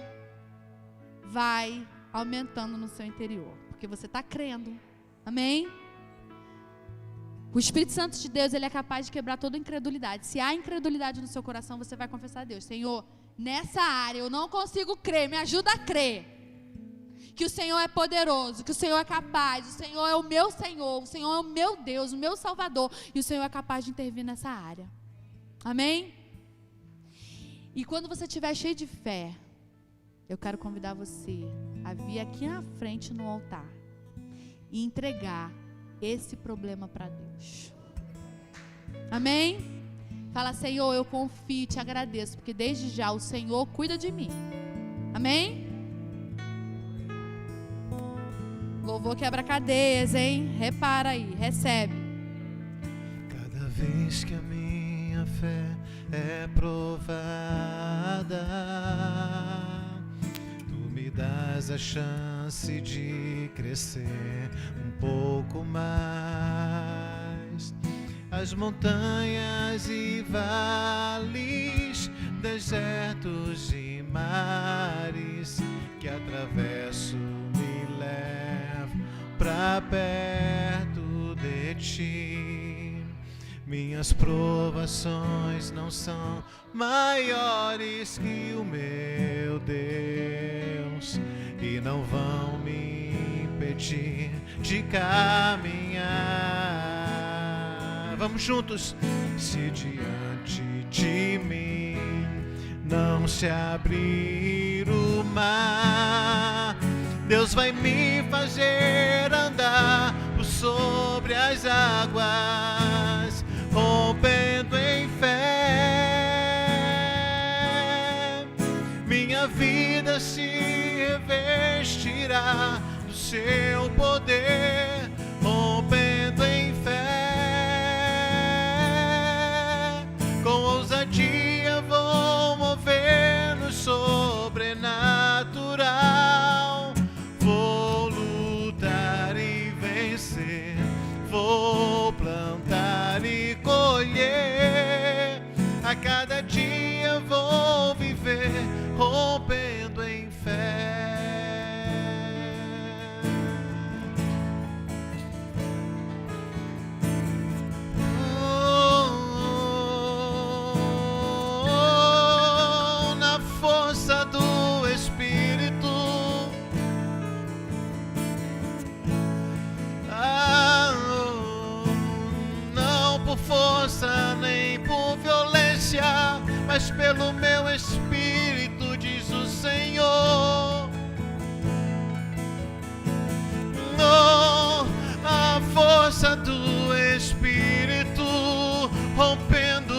vai aumentando no seu interior, porque você está crendo. Amém? O Espírito Santo de Deus, ele é capaz de quebrar toda incredulidade. Se há incredulidade no seu coração, você vai confessar a Deus: Senhor, nessa área eu não consigo crer, me ajuda a crer que o Senhor é poderoso, que o Senhor é capaz, o Senhor é o meu Senhor, o Senhor é o meu Deus, o meu Salvador, e o Senhor é capaz de intervir nessa área. Amém? E quando você estiver cheio de fé, eu quero convidar você a vir aqui na frente no altar e entregar esse problema para Deus. Amém? Fala: Senhor, eu confio e te agradeço, porque desde já o Senhor cuida de mim. Amém? Louvor quebra cadeias, hein? Repara aí, recebe. Cada vez que a minha fé é provada, tu me dás a chance de crescer um pouco mais. As montanhas e vales, desertos e mares que atravesso me levam pra perto de ti. Minhas provações não são maiores que o meu Deus e não vão me impedir de caminhar. Vamos juntos. Se diante de mim não se abrir o mar, Deus vai me fazer andar por sobre as águas, rompendo em fé. Minha vida se revestirá do seu poder, rompendo em fé. A cada dia vou viver rompendo em fé. Na força do Espírito. Não por força nem por violência, mas pelo meu Espírito, diz o Senhor. A força do Espírito, rompendo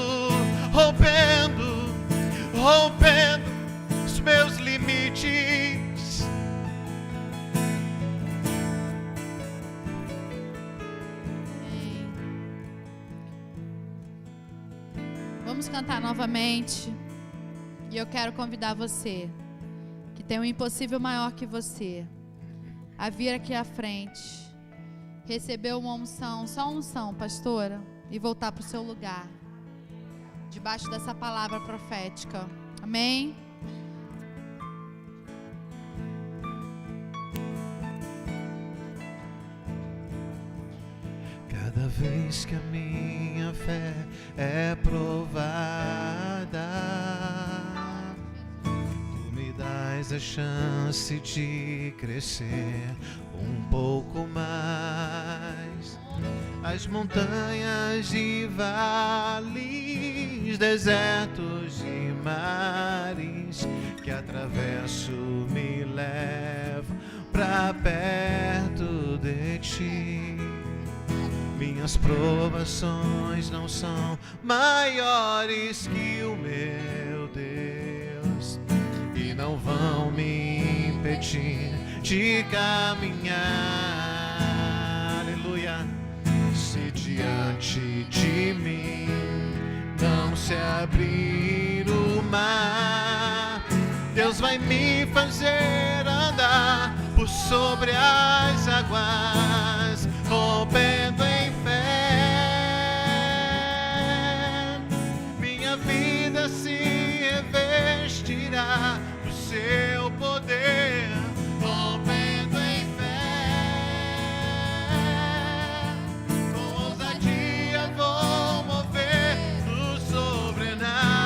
os meus limites. Vamos cantar novamente. E eu quero convidar você, que tem um impossível maior que você, a vir aqui à frente, receber uma unção, só unção, pastora, e voltar para o seu lugar, debaixo dessa palavra profética. Amém? Cada vez que a minha fé é provada, tu me dás a chance de crescer um pouco mais. As montanhas e vales, desertos e mares que atravesso me levam pra perto de ti. Minhas provações não são maiores que o meu Deus e não vão me impedir de caminhar. Aleluia. Se diante de mim não se abrir o mar, Deus vai me fazer andar por sobre as águas, rompendo em fé. Minha vida se revestirá do seu poder, rompendo em fé. Com ousadia vou mover o sobrenatural.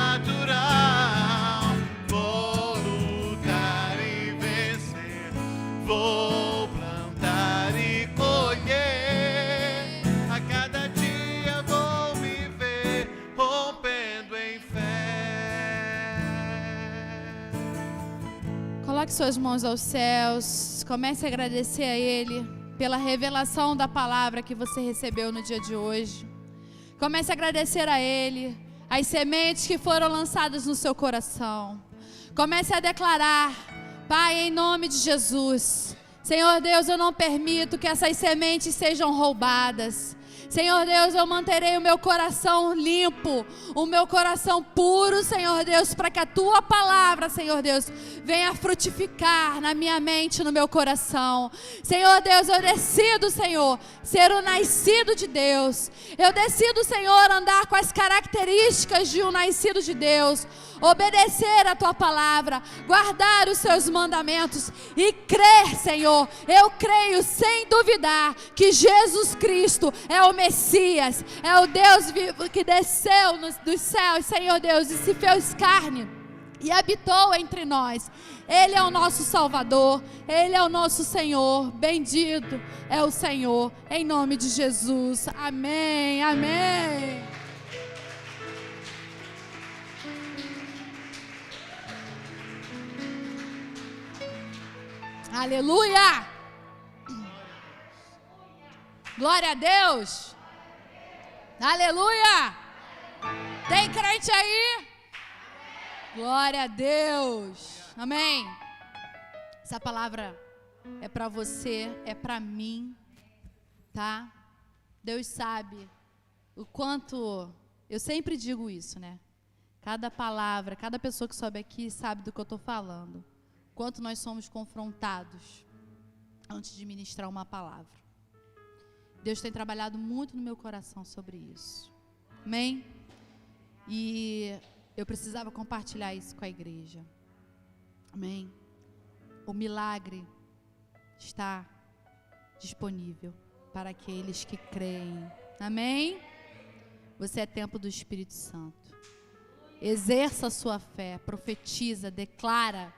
Vou lutar e vencer, vou plantar e colher. A cada dia vou me ver rompendo em fé. Coloque suas mãos aos céus, comece a agradecer a Ele pela revelação da palavra que você recebeu no dia de hoje. Comece a agradecer a Ele as sementes que foram lançadas no seu coração. Comece a declarar: Pai, em nome de Jesus, Senhor Deus, eu não permito que essas sementes sejam roubadas. Senhor Deus, eu manterei o meu coração limpo, o meu coração puro, Senhor Deus, para que a Tua palavra, Senhor Deus, venha frutificar na minha mente, no meu coração. Senhor Deus, eu decido, Senhor, ser o nascido de Deus. Eu decido, Senhor, andar com as características de um nascido de Deus. Obedecer a Tua palavra, guardar os Seus mandamentos e crer, Senhor. Eu creio sem duvidar que Jesus Cristo é o Messias, é o Deus vivo que desceu dos céus, Senhor Deus, e se fez carne e habitou entre nós. Ele é o nosso Salvador, Ele é o nosso Senhor. Bendito é o Senhor, em nome de Jesus. Amém, amém. Aleluia! Glória a Deus! Aleluia! Tem crente aí? Glória a Deus! Amém! Essa palavra é para você, é para mim, tá? Deus sabe o quanto, eu sempre digo isso, né? Cada palavra, cada pessoa que sobe aqui sabe do que eu estou falando. Quanto nós somos confrontados antes de ministrar uma palavra. Deus tem trabalhado muito no meu coração sobre isso. Amém? E eu precisava compartilhar isso com a igreja. Amém? O milagre está disponível para aqueles que creem. Amém? Você é templo do Espírito Santo. Exerça a sua fé, profetiza, declara.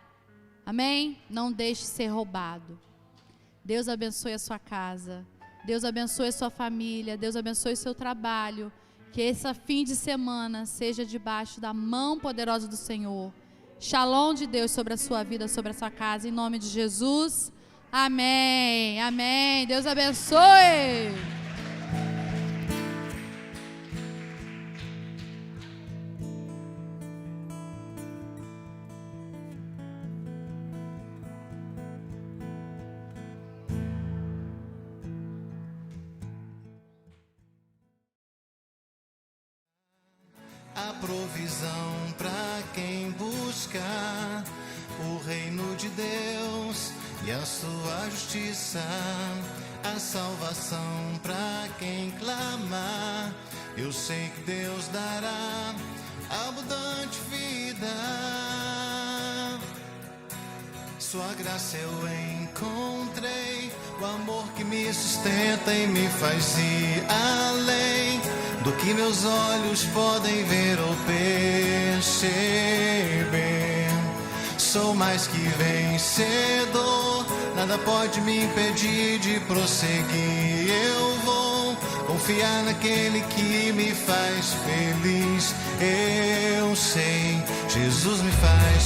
Amém? Não deixe ser roubado. Deus abençoe a sua casa. Deus abençoe a sua família. Deus abençoe o seu trabalho. Que esse fim de semana seja debaixo da mão poderosa do Senhor. Shalom de Deus sobre a sua vida, sobre a sua casa, em nome de Jesus. Amém. Amém. Deus abençoe. A provisão para quem busca o reino de Deus e a sua justiça, a salvação para quem clama. Eu sei que Deus dará abundante vida. Sua graça eu encontrei, o amor que me sustenta e me faz ir além do que meus olhos podem ver ou perceber. Sou mais que vencedor, nada pode me impedir de prosseguir. Eu vou confiar naquele que me faz feliz. Eu sei, Jesus me faz